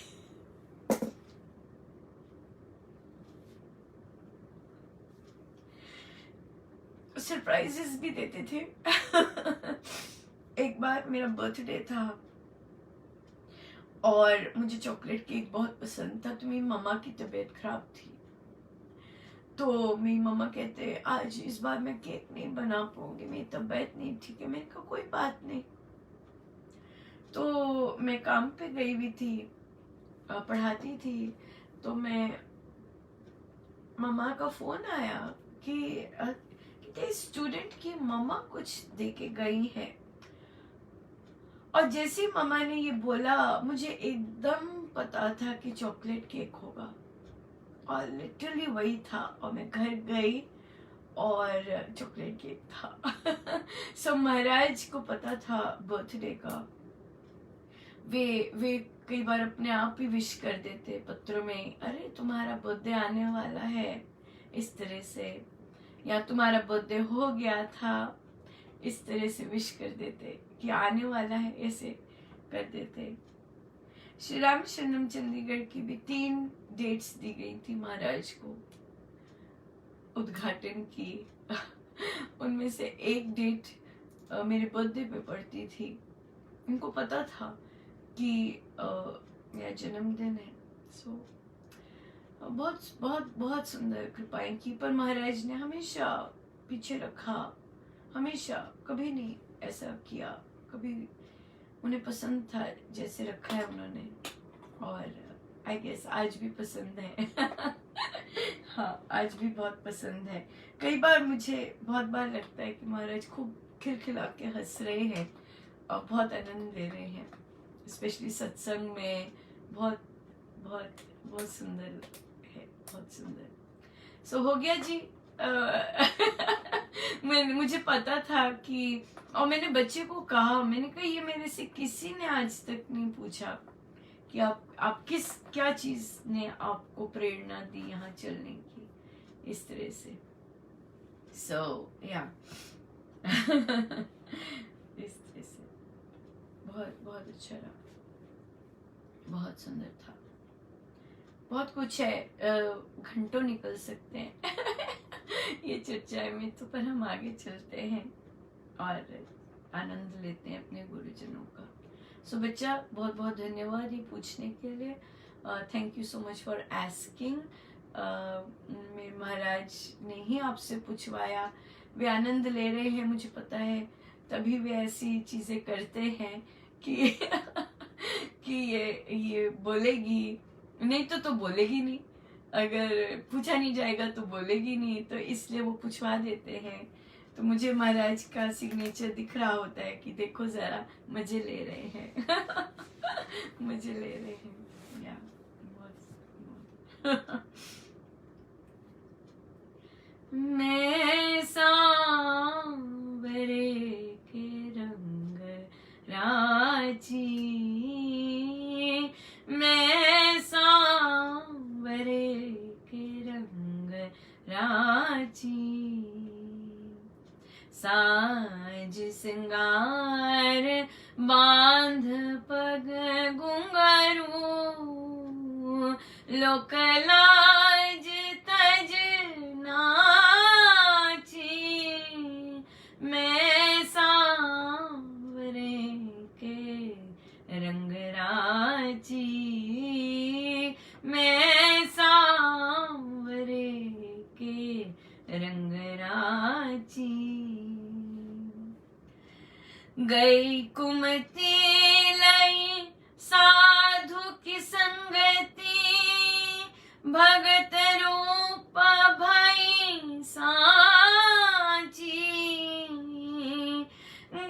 सरप्राइजेस भी देते थे। एक बार मेरा बर्थडे था और मुझे चॉकलेट केक बहुत पसंद था, तो मेरी मम्मा की तबीयत खराब थी, तो मेरी मम्मा कहते आज इस बार मैं केक नहीं बना पाऊंगी, मेरी तबीयत नहीं ठीक है। मैंने कहा कोई बात नहीं। तो मैं काम पे गई हुई थी, पढ़ाती थी, तो मैं मम्मा का फोन आया कि स्टूडेंट की मम्मा कुछ दे के गई है। और जैसे मम्मा ने ये बोला मुझे एकदम पता था कि चॉकलेट केक होगा, और लिटरली वही था। और मैं घर गई और चॉकलेट केक था। सो महाराज को पता था बर्थडे का। वे कई बार अपने आप ही विश कर देते पत्रों में, अरे तुम्हारा बर्थडे आने वाला है, इस तरह से, या तुम्हारा बर्थडे हो गया था, इस तरह से विश कर देते कि आने वाला है, ऐसे कर देते। श्री राम शरणम चंडीगढ़ की भी 3 डेट्स दी गई थी महाराज को उद्घाटन की। उनमें से एक डेट मेरे बर्थडे पे पड़ती थी। उनको पता था कि मेरा जन्मदिन है। सो बहुत बहुत बहुत सुंदर कृपाएं की, पर महाराज ने हमेशा पीछे रखा, हमेशा, कभी नहीं ऐसा किया, कभी उन्हें पसंद था जैसे रखा है उन्होंने, और आई गेस आज भी पसंद है। हाँ, आज भी बहुत पसंद है। कई बार मुझे बहुत बार लगता है कि महाराज खूब खिलखिला के हंस रहे हैं और बहुत आनंद ले रहे हैं, स्पेशली सत्संग में। बहुत बहुत बहुत सुंदर है, बहुत सुंदर। सो हो गया जी। मुझे पता था कि, और मैंने बच्चे को कहा, मैंने कहा ये मेरे से किसी ने आज तक नहीं पूछा कि आप क्या चीज ने आपको प्रेरणा दी यहाँ चलने की, इस तरह से। सो या इस तरह से बहुत बहुत अच्छा रहा, बहुत सुंदर था। बहुत कुछ है, घंटों निकल सकते हैं ये चर्चा में, तो पर हम आगे चलते हैं और आनंद लेते हैं अपने गुरुजनों का। सो बच्चा, बहुत बहुत धन्यवाद ये पूछने के लिए। Thank you so much for asking. मेरे महाराज ने ही आपसे पूछवाया, वे आनंद ले रहे हैं, मुझे पता है, तभी वे ऐसी चीजें करते हैं कि कि ये बोलेगी नहीं तो बोलेगी नहीं, अगर पूछा नहीं जाएगा तो बोलेगी नहीं, तो इसलिए वो पूछवा देते हैं। तो मुझे महाराज का सिग्नेचर दिख रहा होता है कि देखो जरा, मजे ले रहे हैं। मजे ले रहे हैं, या बहुत। मैं सांवरे के रंग राजी, मैं सांवरे के रंग राजी, साज सिंगार बांध पग घुंघरू, लोक लाज तज नाची, मैं सांवरे के रंग राजी, मैं सांवरे के रंग राजी। गई कुमति लई साधु की संगति, भगत रूप भई सांची,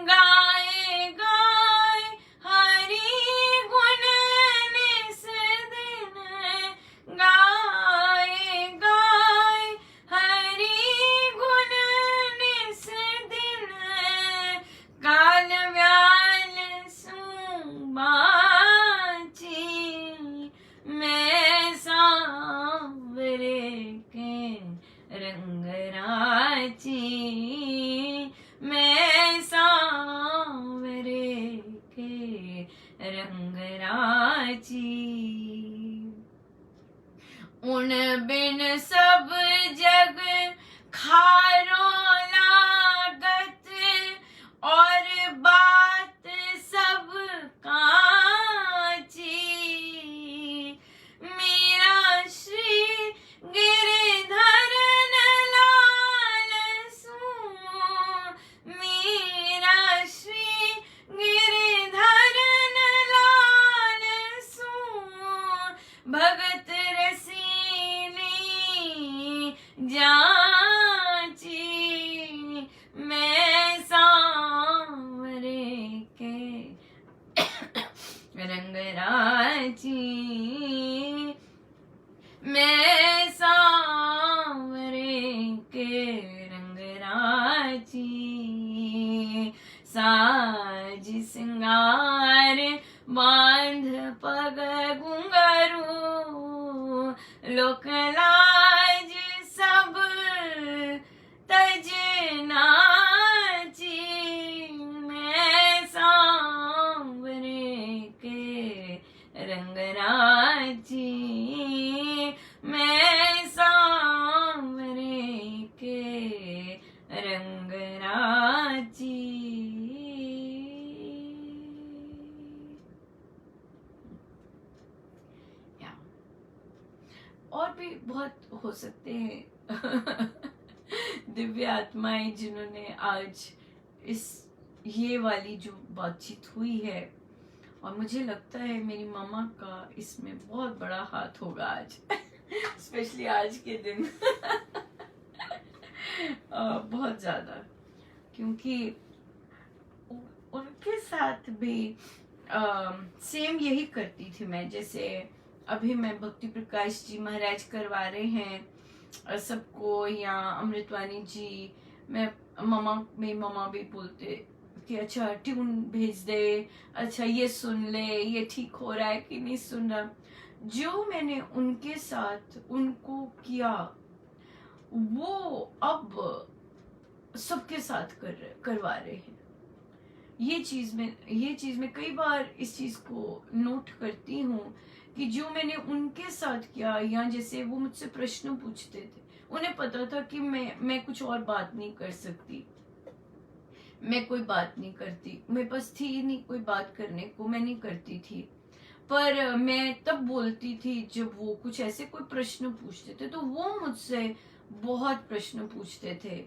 गाए गाए हरि गुण निस दिन, गाए गाए हरि गुण निस दिन, काल व्याल सुबाची, मैं सांवरे के रंग रा रंग राची। उन बिन सब जग खारो लागत, और बात सब काची। मेरा श्री गिरधर लाल सू, मेरा श्री गिरधर लाल सू, भगत रसीली जाची। मैं सांवरे के रंग राची, मैं सांवरे के रंग राची। साज सिंगार बांध पग घुंघरू, लोक लाज सब तज नाची। मैं सांवरे के रंग राची, मैं सांवरे के रंग राची। और भी बहुत हो सकते हैं दिव्य आत्माएं जिन्होंने आज इस ये वाली जो बातचीत हुई है, और मुझे लगता है मेरी मामा का इसमें बहुत बड़ा हाथ होगा आज स्पेशली आज के दिन बहुत ज्यादा, क्योंकि उनके साथ भी सेम यही करती थी मैं। जैसे अभी मैं भक्ति प्रकाश जी महाराज करवा रहे हैं सबको, या अमृतवाणी जी, मैं मेरी मामा भी बोलते कि अच्छा ट्यून भेज दे, अच्छा ये सुन ले, ये ठीक हो रहा है कि नहीं सुन रहा। जो मैंने उनके साथ उनको किया वो अब सबके साथ करवा रहे हैं। ये चीज में कई बार इस चीज को नोट करती हूँ कि जो मैंने उनके साथ किया, या जैसे वो मुझसे प्रश्न पूछते थे, उन्हें पता था कि मैं कुछ और बात नहीं कर सकती, मैं कोई बात नहीं करती, मेरे पास थी ही नहीं कोई बात करने को, मैं नहीं करती थी। पर मैं तब बोलती थी जब वो कुछ ऐसे कोई प्रश्न पूछते थे, तो वो मुझसे बहुत प्रश्न पूछते थे।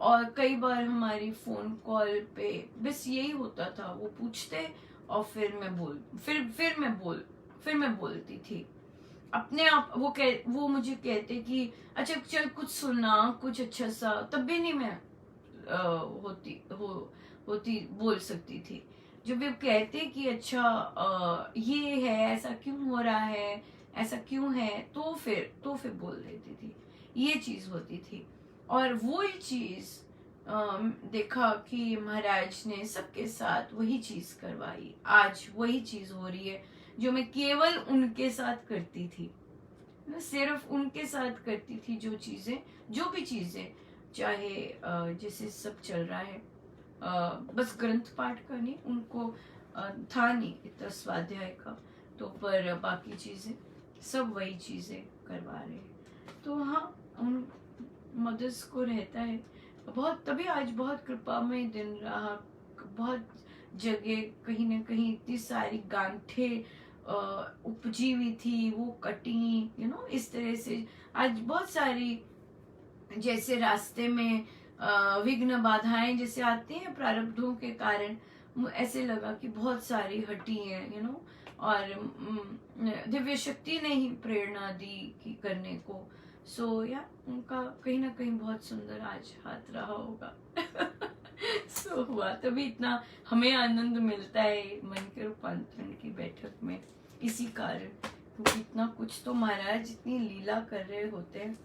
और कई बार हमारी फोन कॉल पे बस यही होता था, वो पूछते और फिर मैं बोलती थी अपने आप। वो मुझे कहते कि अच्छा चल कुछ सुना, कुछ अच्छा सा, तब भी नहीं मैं होती बोल सकती थी। जब वो कहते कि अच्छा ये है, ऐसा क्यों हो रहा है, ऐसा क्यों है, तो फिर बोल देती थी। ये चीज होती थी। और वो ही चीज देखा कि महाराज ने सबके साथ वही चीज करवाई। आज वही चीज हो रही है जो मैं केवल उनके साथ करती थी, मैं सिर्फ उनके साथ करती थी। जो भी चीजें चाहे जैसे सब चल रहा है, बस ग्रंथ पाठ का नहीं, उनको था नहीं इतना स्वाध्याय का, तो पर बाकी चीजें सब वही चीजें करवा रहे हैं। तो हाँ, उन मदर्स को रहता है बहुत, तभी आज बहुत कृपामय दिन रहा। बहुत जगह कहीं ना कहीं इतनी सारी गांठे उपजी हुई थी, वो कटी, इस तरह से आज बहुत सारी, जैसे रास्ते में विघ्न बाधाएं जैसे आती हैं प्रारब्धों के कारण, ऐसे लगा कि बहुत सारी हटी हैं, और दिव्य शक्ति ने ही प्रेरणा दी कि करने को। सो या उनका कहीं ना कहीं बहुत सुंदर आज हाथ रहा होगा सो हुआ, तभी इतना हमें आनंद मिलता है मन के रूपांतरण की बैठक में, इसी कारण, क्योंकि इतना कुछ तो महाराज इतनी लीला कर रहे होते हैं।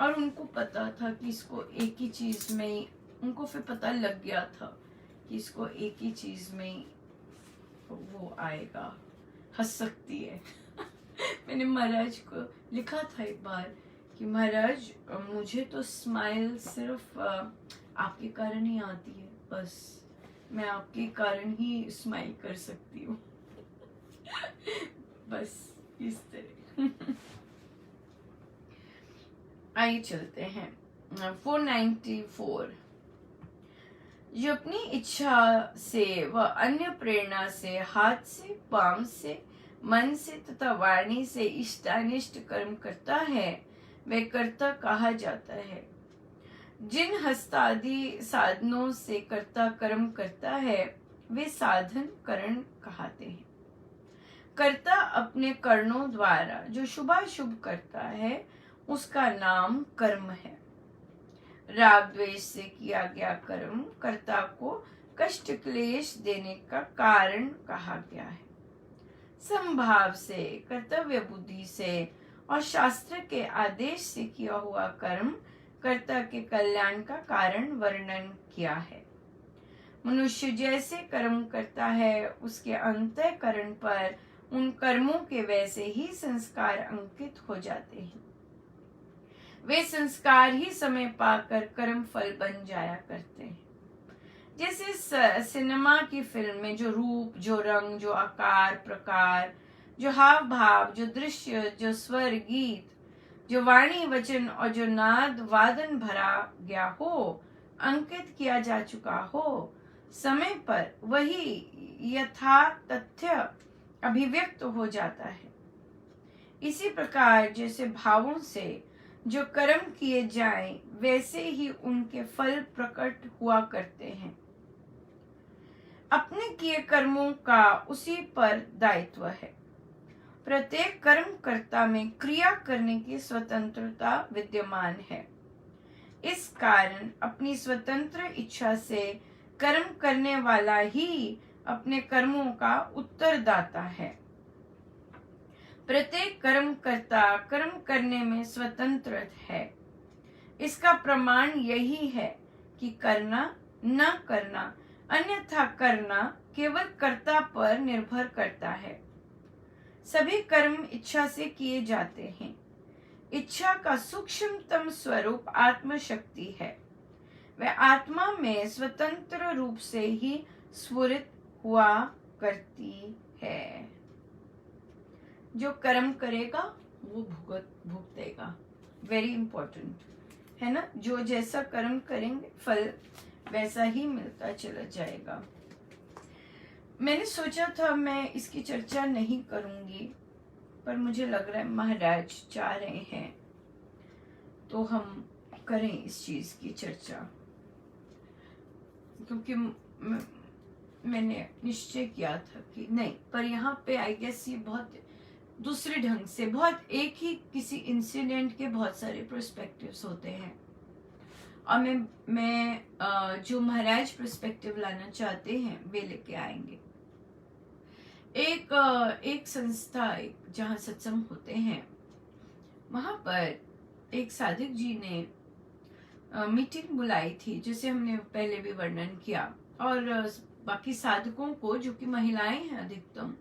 और उनको पता था कि इसको एक ही चीज में ही, उनको फिर पता लग गया था कि इसको एक ही चीज में ही वो आएगा, हंस सकती है मैंने महाराज को लिखा था एक बार कि महाराज मुझे तो स्माइल सिर्फ आपके कारण ही आती है, बस मैं आपके कारण ही स्माइल कर सकती हूँ। बस इस तरह। आइए चलते हैं 494। जो अपनी इच्छा से व अन्य प्रेरणा से, हाथ से, पांव से, मन से तथा वाणी से इष्टानिष्ट कर्म करता है, वह कर्ता कहा जाता है। जिन हस्तादि साधनों से कर्ता कर्म करता है, वे साधन करण कहते हैं। कर्ता अपने कर्णों द्वारा जो शुभाशुभ करता है, उसका नाम कर्म है। राग द्वेष से किया गया कर्म कर्ता को कष्ट क्लेश देने का कारण कहा गया है। संभाव से, कर्तव्य बुद्धि से और शास्त्र के आदेश से किया हुआ कर्म कर्ता के कल्याण का कारण वर्णन किया है। मनुष्य जैसे कर्म करता है, उसके अंतःकरण पर उन कर्मों के वैसे ही संस्कार अंकित हो जाते हैं। वे संस्कार ही समय पाकर कर्म फल बन जाया करते हैं। जैसे सिनेमा की फिल्म में जो रूप, जो रंग, जो आकार प्रकार, जो हाव भाव, जो दृश्य, जो स्वर गीत, जो वाणी वचन और जो नाद वादन भरा गया हो, अंकित किया जा चुका हो, समय पर वही यथा तथ्य अभिव्यक्त हो जाता है। इसी प्रकार जैसे भावों से जो कर्म किए जाएं, वैसे ही उनके फल प्रकट हुआ करते हैं। अपने किए कर्मों का उसी पर दायित्व है। प्रत्येक कर्म कर्ता में क्रिया करने की स्वतंत्रता विद्यमान है। इस कारण अपनी स्वतंत्र इच्छा से कर्म करने वाला ही अपने कर्मों का उत्तरदाता है। प्रत्येक कर्म कर्ता कर्म करने में स्वतंत्र है। इसका प्रमाण यही है कि करना न करना, अन्यथा करना केवल कर्ता पर निर्भर करता है। सभी कर्म इच्छा से किए जाते हैं। इच्छा का सूक्ष्मतम स्वरूप आत्मशक्ति है। वह आत्मा में स्वतंत्र रूप से ही स्फुरित हुआ करती है। जो कर्म करेगा वो भुगतेगा। वेरी इंपॉर्टेंट है ना। जो जैसा कर्म करेंगे फल वैसा ही मिलता चला जाएगा। मैंने सोचा था मैं इसकी चर्चा नहीं करूंगी, पर मुझे लग रहा है महाराज चाह रहे हैं तो हम करें इस चीज की चर्चा, क्योंकि मैंने निश्चय किया था कि नहीं, पर यहाँ पे आई गेस ये बहुत दूसरे ढंग से, बहुत एक ही किसी इंसिडेंट के बहुत सारे पर्सपेक्टिव्स होते हैं, और मैं जो महाराज पर्सपेक्टिव लाना चाहते हैं वे लेके आएंगे। एक संस्था, जहाँ सत्संग होते हैं, वहां पर एक साधक जी ने मीटिंग बुलाई थी, जिसे हमने पहले भी वर्णन किया, और बाकी साधकों को, जो कि महिलाएं हैं अधिकतम,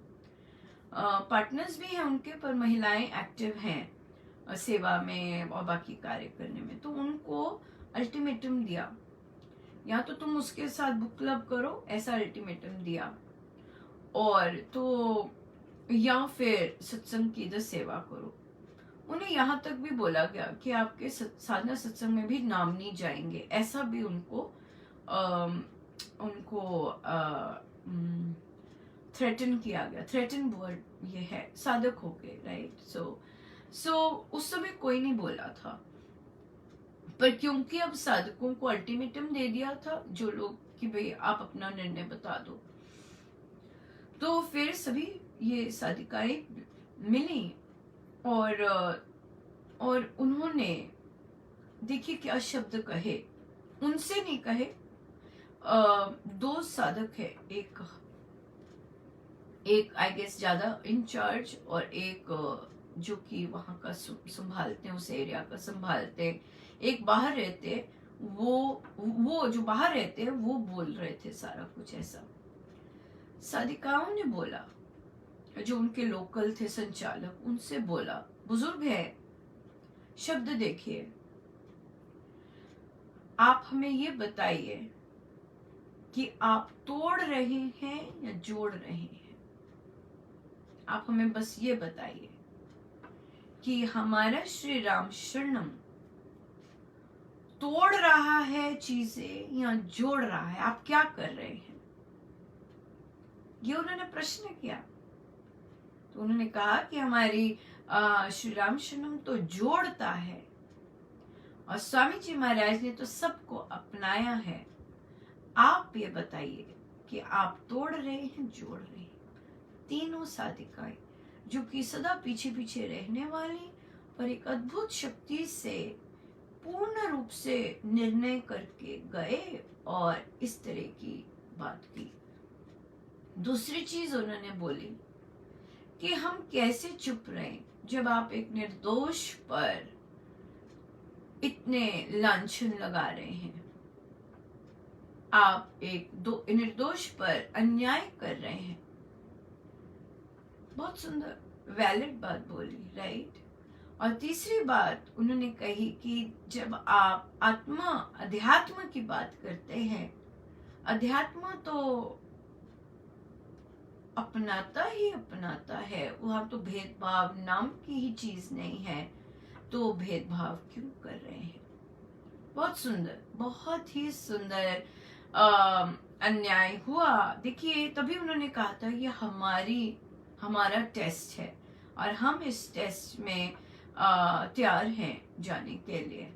पार्टनर्स भी हैं उनके, पर महिलाएं एक्टिव हैं सेवा में और बाकी कार्य करने में, तो उनको अल्टीमेटम दिया, या तो तुम उसके साथ बुक क्लब करो, ऐसा अल्टीमेटम दिया, और तो या फिर सत्संग की इधर सेवा करो। उन्हें यहाँ तक भी बोला गया कि आपके साधना सत्संग में भी नाम नहीं जाएंगे, ऐसा भी उनको थ्रेटन किया गया। थ्रेटन वर्ड ये है, साधक हो गए, राइट। सो उस समय कोई नहीं बोला था, पर क्योंकि अब साधकों को अल्टीमेटम दे दिया था जो लोग कि भाई आप अपना निर्णय बता दो, तो फिर सभी ये साधिकाएं मिली और उन्होंने देखिए क्या शब्द कहे, उनसे नहीं कहे। दो साधक है, एक आई गेस ज्यादा इंचार्ज, और एक जो कि वहां का संभालते हैं, उस एरिया का संभालते, एक बाहर रहते, वो जो बाहर रहते हैं वो बोल रहे थे सारा कुछ ऐसा। साधिकाओं ने बोला, जो उनके लोकल थे संचालक, उनसे बोला, बुजुर्ग है, शब्द देखिए, आप हमें ये बताइए कि आप तोड़ रहे हैं या जोड़ रहे हैं? आप हमें बस ये बताइए कि हमारा श्री राम शरणम तोड़ रहा है चीजें या जोड़ रहा है? आप क्या कर रहे हैं? ये उन्होंने प्रश्न किया। तो उन्होंने कहा कि हमारी श्री राम शरणम तो जोड़ता है, और स्वामी जी महाराज ने तो सबको अपनाया है। आप ये बताइए कि आप तोड़ रहे हैं, जोड़ रहे हैं? तीनों साधिकाएं जो कि सदा पीछे पीछे रहने वाली और एक अद्भुत शक्ति से पूर्ण रूप से निर्णय करके गए और इस तरह की बात की। दूसरी चीज उन्होंने बोली कि हम कैसे चुप रहे जब आप एक निर्दोष पर इतने लांछन लगा रहे हैं, आप एक निर्दोष पर अन्याय कर रहे हैं। बहुत सुंदर वैलिड बात बोली, राइट। और तीसरी बात उन्होंने कही कि जब आप अध्यात्म की बात करते हैं, अध्यात्म तो अपनाता ही अपनाता है, वहां तो भेदभाव नाम की ही चीज नहीं है, तो भेदभाव क्यों कर रहे हैं? बहुत सुंदर, बहुत ही सुंदर अन्याय हुआ। देखिए, तभी उन्होंने कहा था ये हमारा टेस्ट है और हम इस टेस्ट में तैयार हैं जाने के लिए।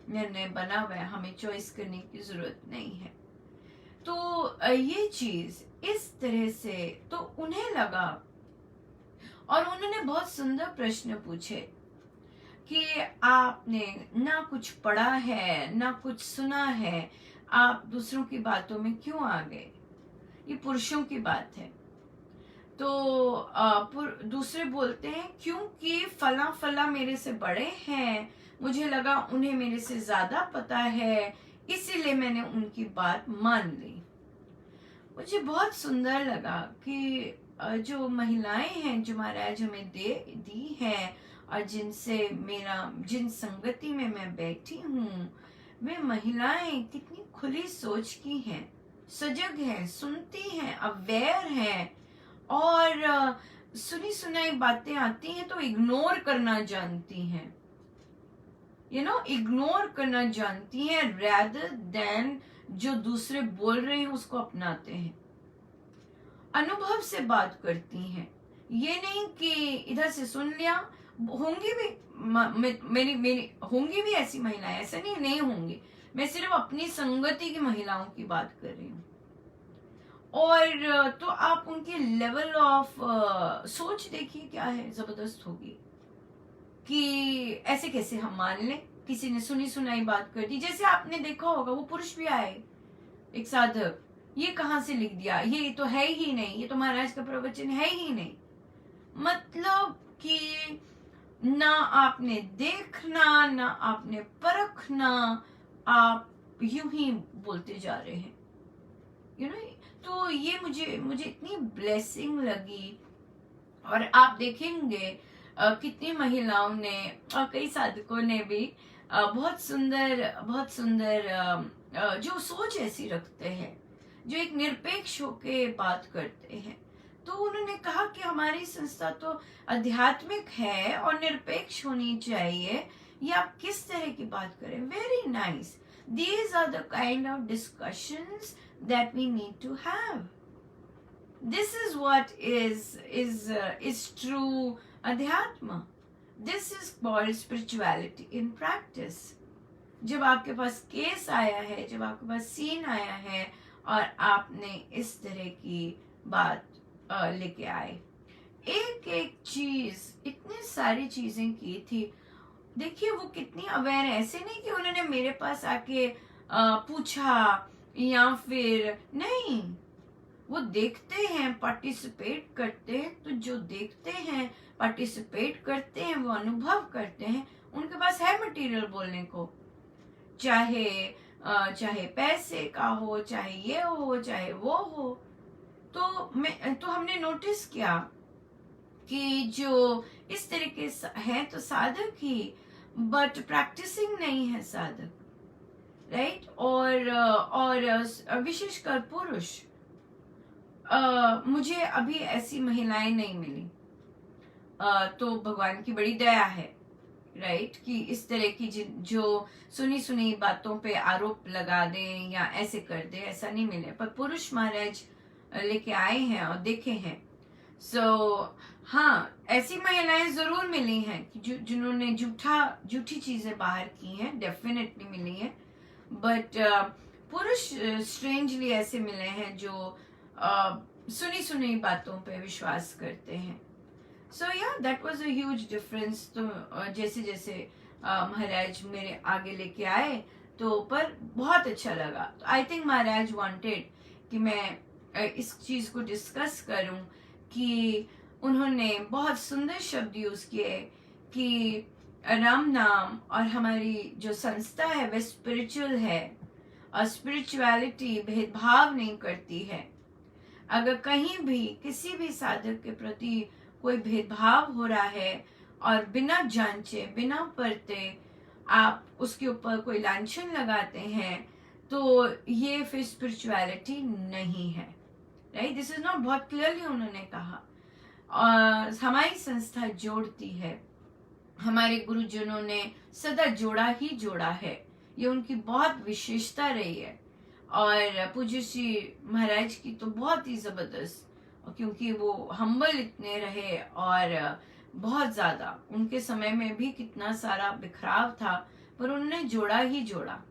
निर्णय बना हुआ है, हमें चॉइस करने की जरूरत नहीं है। तो ये चीज इस तरह से तो उन्हें लगा, और उन्होंने बहुत सुंदर प्रश्न पूछे कि आपने ना कुछ पढ़ा है ना कुछ सुना है, आप दूसरों की बातों में क्यों आ गए? ये पुरुषों की बात है। तो दूसरे बोलते हैं क्योंकि फला फला मेरे से बड़े हैं, मुझे लगा उन्हें मेरे से ज्यादा पता है, इसीलिए मैंने उनकी बात मान ली। मुझे बहुत सुंदर लगा कि जो महिलाएं हैं जो महाराज हमें दी हैं और जिन संगति में मैं बैठी हूँ, वे महिलाएं कितनी खुली सोच की हैं, सजग हैं, सुनती हैं, अवेयर हैं, और सुनी सुनाई बातें आती हैं तो इग्नोर करना जानती हैं, इग्नोर करना जानती हैं, rather than जो दूसरे बोल रहे हैं उसको अपनाते हैं। अनुभव से बात करती हैं, ये नहीं कि इधर से सुन लिया। होंगी भी मेरी होंगी भी ऐसी महिलाएं, ऐसा नहीं होंगी। मैं सिर्फ अपनी संगति की महिलाओं की बात कर रही हूँ। और तो आप उनके लेवल ऑफ सोच देखिए क्या है, जबरदस्त होगी कि ऐसे कैसे हम मान लें, किसी ने सुनी सुनाई बात कर दी। जैसे आपने देखा होगा वो पुरुष भी आए, एक साधक, ये कहाँ से लिख दिया, ये तो है ही नहीं, ये तो महाराज का प्रवचन है ही नहीं। मतलब कि ना आपने देखना ना आपने परखना, आप यूं ही बोलते जा रहे हैं। तो ये मुझे इतनी ब्लेसिंग लगी। और आप देखेंगे कितनी महिलाओं ने और कई साधकों ने भी बहुत सुंदर जो सोच ऐसी रखते हैं, जो एक निरपेक्ष होके बात करते हैं। तो उन्होंने कहा कि हमारी संस्था तो आध्यात्मिक है और निरपेक्ष होनी चाहिए, ये आप किस तरह की बात करें? Very nice, these are the kind of discussions that we need to have. This is what is true adhyatma. This is called spirituality in practice. जब आपके पास केस आया है, जब आपके पास सीन आया है और आपने इस तरह की बात लेके आए, एक एक चीज, इतनी सारी चीजें की थी। देखिए वो कितनी अवेयर है। ऐसे नहीं कि उन्होंने मेरे पास आके पूछा या फिर नहीं, वो देखते हैं, पार्टिसिपेट करते हैं। तो जो देखते हैं, पार्टिसिपेट करते हैं, वो अनुभव करते हैं, उनके पास है मटेरियल बोलने को, चाहे पैसे का हो, चाहे ये हो, चाहे वो हो। तो हमने नोटिस किया कि जो इस तरीके है तो साधक ही, बट प्रैक्टिसिंग नहीं है साधक, राइट। और विशेषकर पुरुष, मुझे अभी ऐसी महिलाएं नहीं मिली, तो भगवान की बड़ी दया है, राइट, कि इस तरह की जो सुनी सुनी बातों पे आरोप लगा दें या ऐसे कर दे, ऐसा नहीं मिले। पर पुरुष महाराज लेके आए हैं और देखे हैं। हाँ, ऐसी महिलाएं जरूर मिली हैं कि जिन्होंने झूठी चीजें बाहर की हैं, डेफिनेटली मिली हैं। बट पुरुष स्ट्रेंजली ऐसे मिले हैं जो सुनी सुनी बातों पे विश्वास करते हैं। सो या that was a huge difference. तो जैसे जैसे महाराज मेरे आगे लेके आए तो पर बहुत अच्छा लगा। तो आई थिंक महाराज वांटेड कि मैं इस चीज को डिस्कस करूं, कि उन्होंने बहुत सुंदर शब्द यूज किए कि राम नाम और हमारी जो संस्था है वह स्पिरिचुअल है, और स्पिरिचुअलिटी भेदभाव नहीं करती है। अगर कहीं भी किसी भी साधक के प्रति कोई भेदभाव हो रहा है और बिना जांचे बिना परते आप उसके ऊपर कोई लांछन लगाते हैं, तो ये फिर स्पिरिचुअलिटी नहीं है, राइट। दिस इज नॉट, बहुत क्लियरली उन्होंने कहा। और हमारी संस्था जोड़ती है, हमारे गुरुजनों ने सदा जोड़ा ही जोड़ा है, ये उनकी बहुत विशेषता रही है। और पूज्य श्री महाराज की तो बहुत ही जबरदस्त, क्योंकि वो हम्बल इतने रहे और बहुत ज्यादा, उनके समय में भी कितना सारा बिखराव था, पर उन्होंने जोड़ा ही जोड़ा।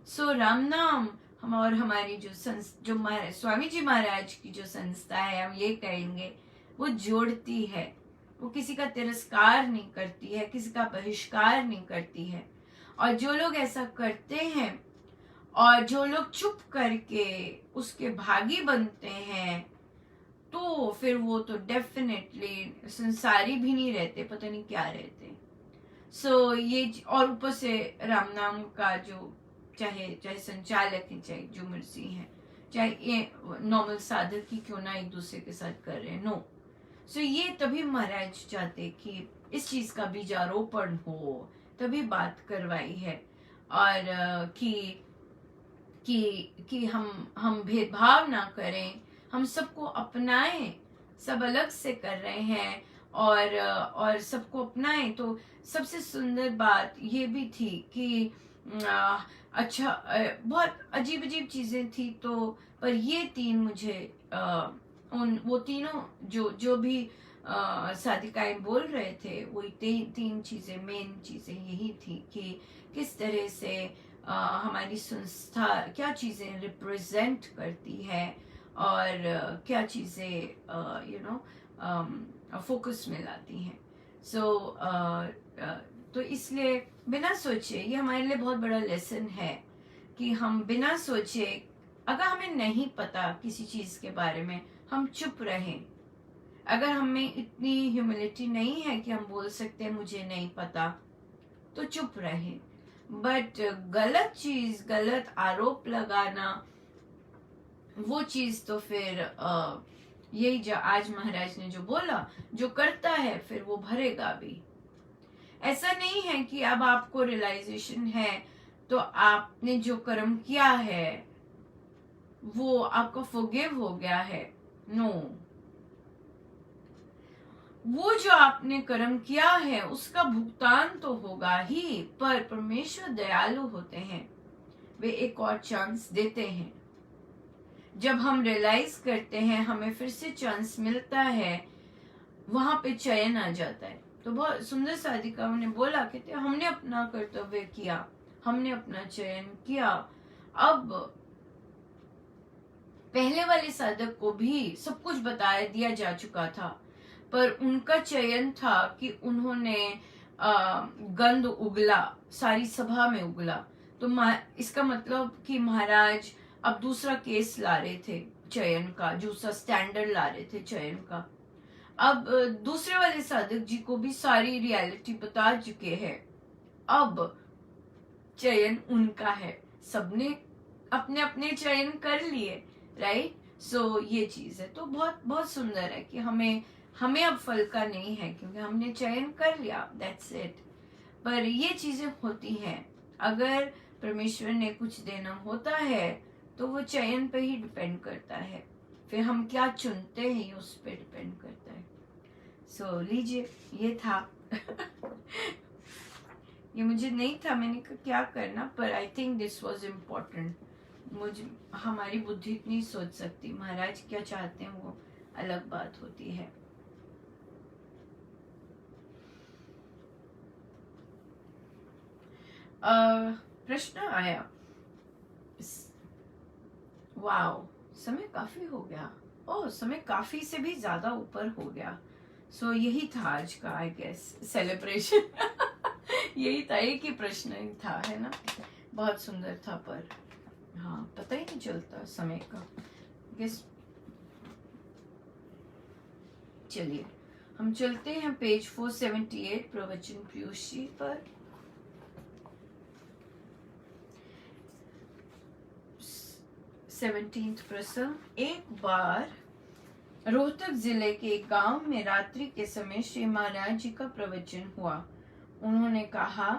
सो राम नाम हम और हमारी जो स्वामी जी महाराज की जो संस्था है, हम ये कहेंगे, वो जोड़ती है। वो किसी का तिरस्कार नहीं करती है, किसी का बहिष्कार नहीं करती है। और जो लोग ऐसा करते हैं और जो लोग चुप करके उसके भागी बनते हैं, तो फिर वो तो डेफिनेटली संसारी भी नहीं रहते, पता नहीं क्या रहते। सो ये, और ऊपर से राम नाम का जो चाहे संचालक है, चाहे जो मर्जी है, चाहे ये नॉर्मल साधक ही क्यों ना एक दूसरे के साथ कर रहे हैं, नो। सो ये तभी महाराज चाहते कि इस चीज का बीजारोपण हो, तभी बात करवाई है। और कि हम भेदभाव ना करें, हम सबको अपनाएं। सब अलग से कर रहे हैं और सबको अपनाएं। तो सबसे सुंदर बात ये भी थी कि अच्छा, बहुत अजीब अजीब चीजें थी, तो पर ये तीन मुझे वो तीनों जो भी साधिकाएं बोल रहे थे, वो तीन चीजें, मेन चीजें यही थी कि किस तरह से हमारी संस्था क्या चीजें रिप्रेजेंट करती है और क्या चीजें फोकस में लाती हैं। तो इसलिए बिना सोचे, ये हमारे लिए बहुत बड़ा लेसन है कि हम बिना सोचे, अगर हमें नहीं पता किसी चीज के बारे में, हम चुप रहें। अगर हमें इतनी ह्यूमिलिटी नहीं है कि हम बोल सकते हैं मुझे नहीं पता, तो चुप रहें। बट गलत चीज, गलत आरोप लगाना, वो चीज तो फिर यही जो आज महाराज ने जो बोला, जो करता है फिर वो भरेगा भी। ऐसा नहीं है कि अब आपको रियलाइजेशन है तो आपने जो कर्म किया है वो आपको फॉरगिव हो गया है, नो। वो जो आपने कर्म किया है उसका भुगतान तो होगा ही, पर परमेश्वर दयालु होते हैं, वे एक और चांस देते हैं। जब हम रियलाइज करते हैं, हमें फिर से चांस मिलता है, वहां पे चयन आ जाता है। तो बहुत सुंदर साधिकाओं ने बोला कि हमने अपना कर्तव्य किया, हमने अपना चयन किया। अब पहले वाले साधक को भी सब कुछ बता दिया जा चुका था, पर उनका चयन था कि उन्होंने गंध उगला, सारी सभा में उगला। तो इसका मतलब कि महाराज अब दूसरा केस ला रहे थे चयन का, दूसरा स्टैंडर्ड ला रहे थे चयन का। अब दूसरे वाले साधक जी को भी सारी रियलिटी बता चुके हैं, अब चयन उनका है। सबने अपने अपने चयन कर लिए, राइट। सो ये चीज है। तो बहुत बहुत सुंदर है कि हमें अब फल का नहीं है, क्योंकि हमने चयन कर लिया, दैट्स इट। पर ये चीजें होती हैं, अगर परमेश्वर ने कुछ देना होता है तो वो चयन पे ही डिपेंड करता है, फिर हम क्या चुनते हैं उस पे डिपेंड करता है। सो लीजिए, ये था ये मुझे नहीं था, मैंने कहा क्या करना, पर I think this was important. मुझे हमारी बुद्धि इतनी सोच सकती, महाराज क्या चाहते हैं वो अलग बात होती है। प्रश्न आया, वाओ समय काफी हो गया, ओह समय काफी से भी ज्यादा ऊपर हो गया। सो यही था आज का आई गेस सेलिब्रेशन यही था, एक ही प्रश्न ही था, है ना। बहुत सुंदर था, पर हाँ पता ही नहीं चलता समय का गेस। चलिए हम चलते हैं पेज 478 प्रवचन पीयूष जी पर। 17th प्रश्न, एक बार रोहतक जिले के एक गांव में रात्रि के समय श्री महाराज जी का प्रवचन हुआ। उन्होंने कहा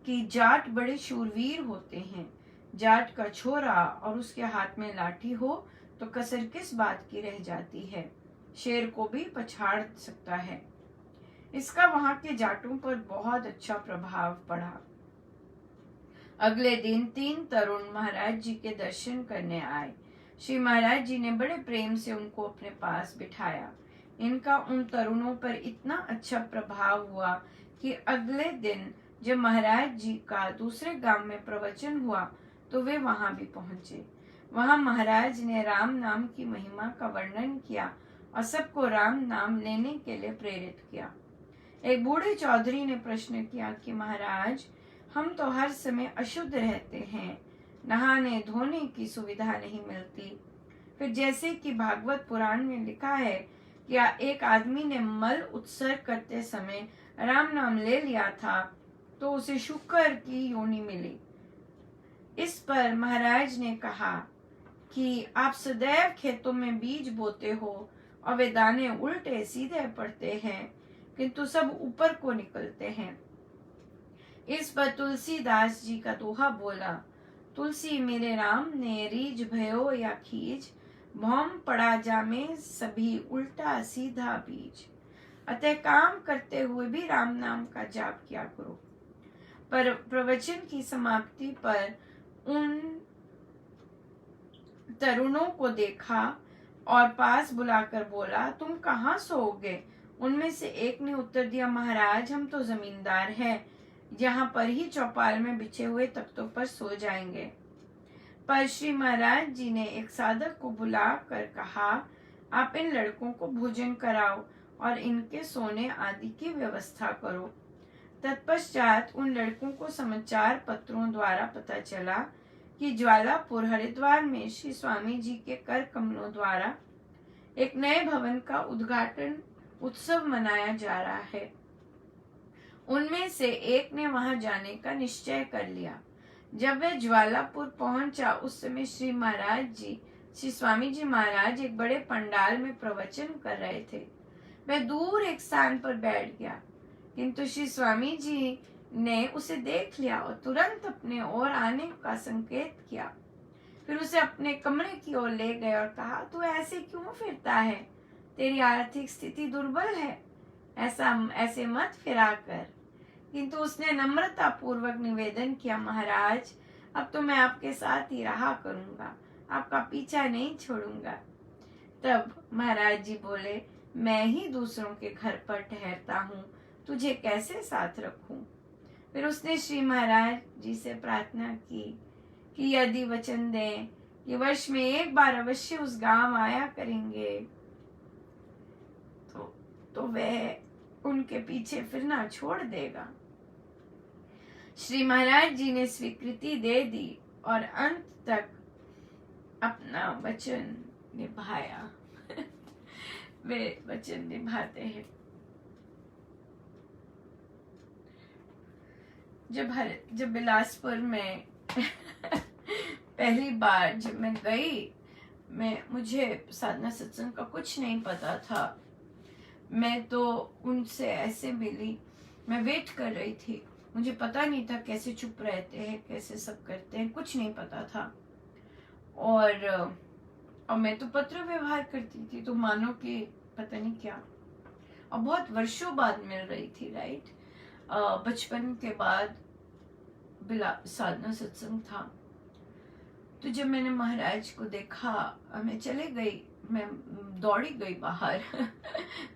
कि जाट बड़े शूरवीर होते हैं। जाट का छोरा और उसके हाथ में लाठी हो तो कसर किस बात की रह जाती है, शेर को भी पछाड़ सकता है। इसका वहां के जाटों पर बहुत अच्छा प्रभाव पड़ा। अगले दिन 3 तरुण महाराज जी के दर्शन करने आए। श्री महाराज जी ने बड़े प्रेम से उनको अपने पास बिठाया। इनका उन तरुणों पर इतना अच्छा प्रभाव हुआ कि अगले दिन जब महाराज जी का दूसरे गांव में प्रवचन हुआ तो वे वहां भी पहुंचे। वहां महाराज ने राम नाम की महिमा का वर्णन किया और सबको राम नाम लेने के लिए प्रेरित किया। एक बूढ़े चौधरी ने प्रश्न किया कि महाराज, हम तो हर समय अशुद्ध रहते हैं, नहाने धोने की सुविधा नहीं मिलती। फिर जैसे कि भागवत पुराण में लिखा है कि एक आदमी ने मल उत्सर्ग करते समय राम नाम ले लिया था तो उसे शुक्र की योनि मिली। इस पर महाराज ने कहा कि आप सदैव खेतों में बीज बोते हो और वे दाने उल्टे सीधे पड़ते हैं, किंतु सब ऊपर को निकलते हैं। इस पर तुलसीदास जी का दोहा बोला, तुलसी मेरे राम ने रीज भयो या खीज, भौम पड़ा जामे सभी उल्टा सीधा बीज। अतः काम करते हुए भी राम नाम का जाप किया करो। पर प्रवचन की समाप्ति पर उन तरुणों को देखा और पास बुलाकर बोला, तुम कहाँ सोओगे? उनमें से एक ने उत्तर दिया, महाराज हम तो जमींदार हैं, यहाँ पर ही चौपाल में बिछे हुए तख्तों पर सो जाएंगे। पर श्री महाराज जी ने एक साधक को बुला कर कहा, आप इन लड़कों को भोजन कराओ और इनके सोने आदि की व्यवस्था करो। तत्पश्चात उन लड़कों को समाचार पत्रों द्वारा पता चला कि ज्वालापुर हरिद्वार में श्री स्वामी जी के कर कमलों द्वारा एक नए भवन का उद्घाटन उत्सव मनाया जा रहा है। उनमें से एक ने वहां जाने का निश्चय कर लिया। जब वह ज्वालापुर पहुंचा उस समय श्री स्वामी जी महाराज एक बड़े पंडाल में प्रवचन कर रहे थे। वह दूर एक स्थान पर बैठ गया, किंतु श्री स्वामी जी ने उसे देख लिया और तुरंत अपने ओर आने का संकेत किया। फिर उसे अपने कमरे की ओर ले गए और कहा, तू ऐसे क्यों फिरता है? तेरी आर्थिक स्थिति दुर्बल है, ऐसे मत फिरा कर। किंतु उसने नम्रता पूर्वक निवेदन किया, महाराज अब तो मैं आपके साथ ही रहा करूंगा, आपका पीछा नहीं छोड़ूंगा। तब महाराज जी बोले, मैं ही दूसरों के घर पर ठहरता हूँ, तुझे कैसे साथ रखूं? फिर उसने श्री महाराज जी से प्रार्थना की कि यदि वचन दें कि वर्ष में एक बार अवश्य उस गांव आया करेंगे तो वह उनके पीछे फिरना छोड़ देगा। श्री महाराज जी ने स्वीकृति दे दी और अंत तक अपना वचन निभाया वे वचन निभाते हैं। जब बिलासपुर में पहली बार जब मैं गई, मुझे साधना सत्संग का कुछ नहीं पता था। मैं तो उनसे ऐसे मिली, मैं वेट कर रही थी मुझे पता नहीं था कैसे चुप रहते हैं, कैसे सब करते हैं, कुछ नहीं पता था। और मैं तो पत्र व्यवहार करती थी, तो मानो कि पता नहीं क्या। और बहुत वर्षों बाद मिल रही थी, राइट। बचपन के बाद बिला साधना सत्संग था। तो जब मैंने महाराज को देखा, मैं चले गई, मैं दौड़ी गई बाहर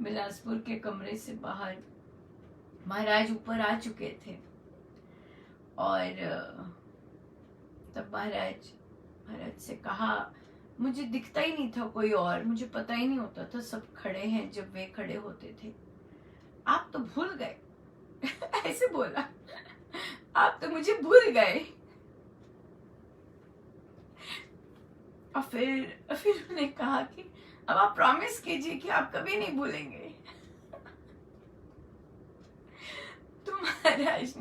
बिलासपुर के कमरे से बाहर। महाराज ऊपर आ चुके थे और तब महाराज से कहा, मुझे दिखता ही नहीं था कोई और, मुझे पता ही नहीं होता था सब खड़े हैं जब वे खड़े होते थे। आप तो भूल गए ऐसे बोला, आप तो मुझे भूल गए। और फिर उन्होंने कहा कि अब आप प्रॉमिस कीजिए कि आप कभी नहीं भूलेंगे। तो महाराज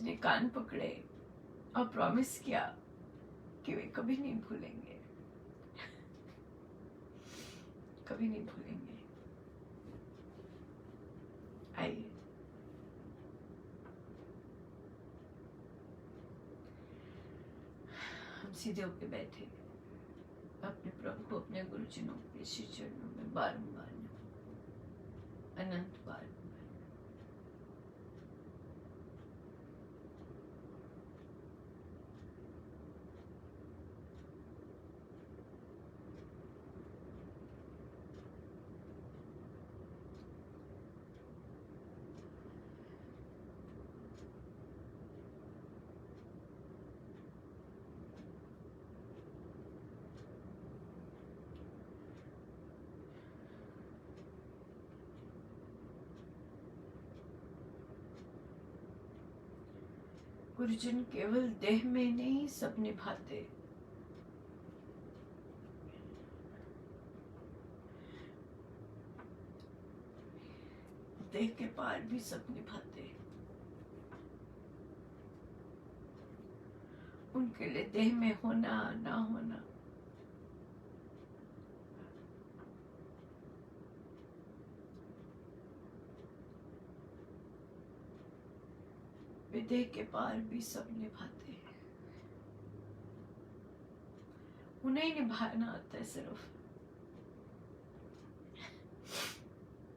ने कान पकड़े और प्रॉमिस किया कि वे कभी नहीं भूलेंगे, कभी नहीं भूलेंगे। आइए हम सीधे होके बैठे, अपने प्रभु को, अपने गुरुजनों के श्री चरणों में बारंबार अनंत बार। गुरुजन केवल देह में नहीं सब निभाते, देह के पार भी सब निभाते। उनके लिए देह में होना ना होना देह के पार भी सब निभाते हैं। उन्हें निभाना आता है, सिर्फ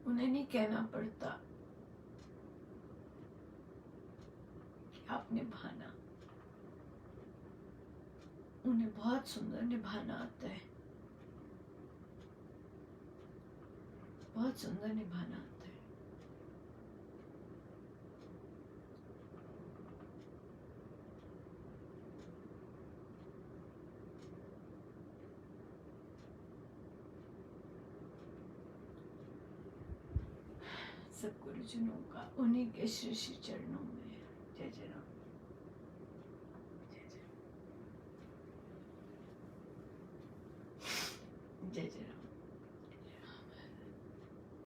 उन्हें नहीं कहना पड़ता कि आप निभाना। उन्हें बहुत सुंदर निभाना आता है, बहुत सुंदर निभाना आता है। सब गुरुजनों का उन्हीं के श्री श्री चरणों में जय जय राम, जय जय राम, जय जय राम।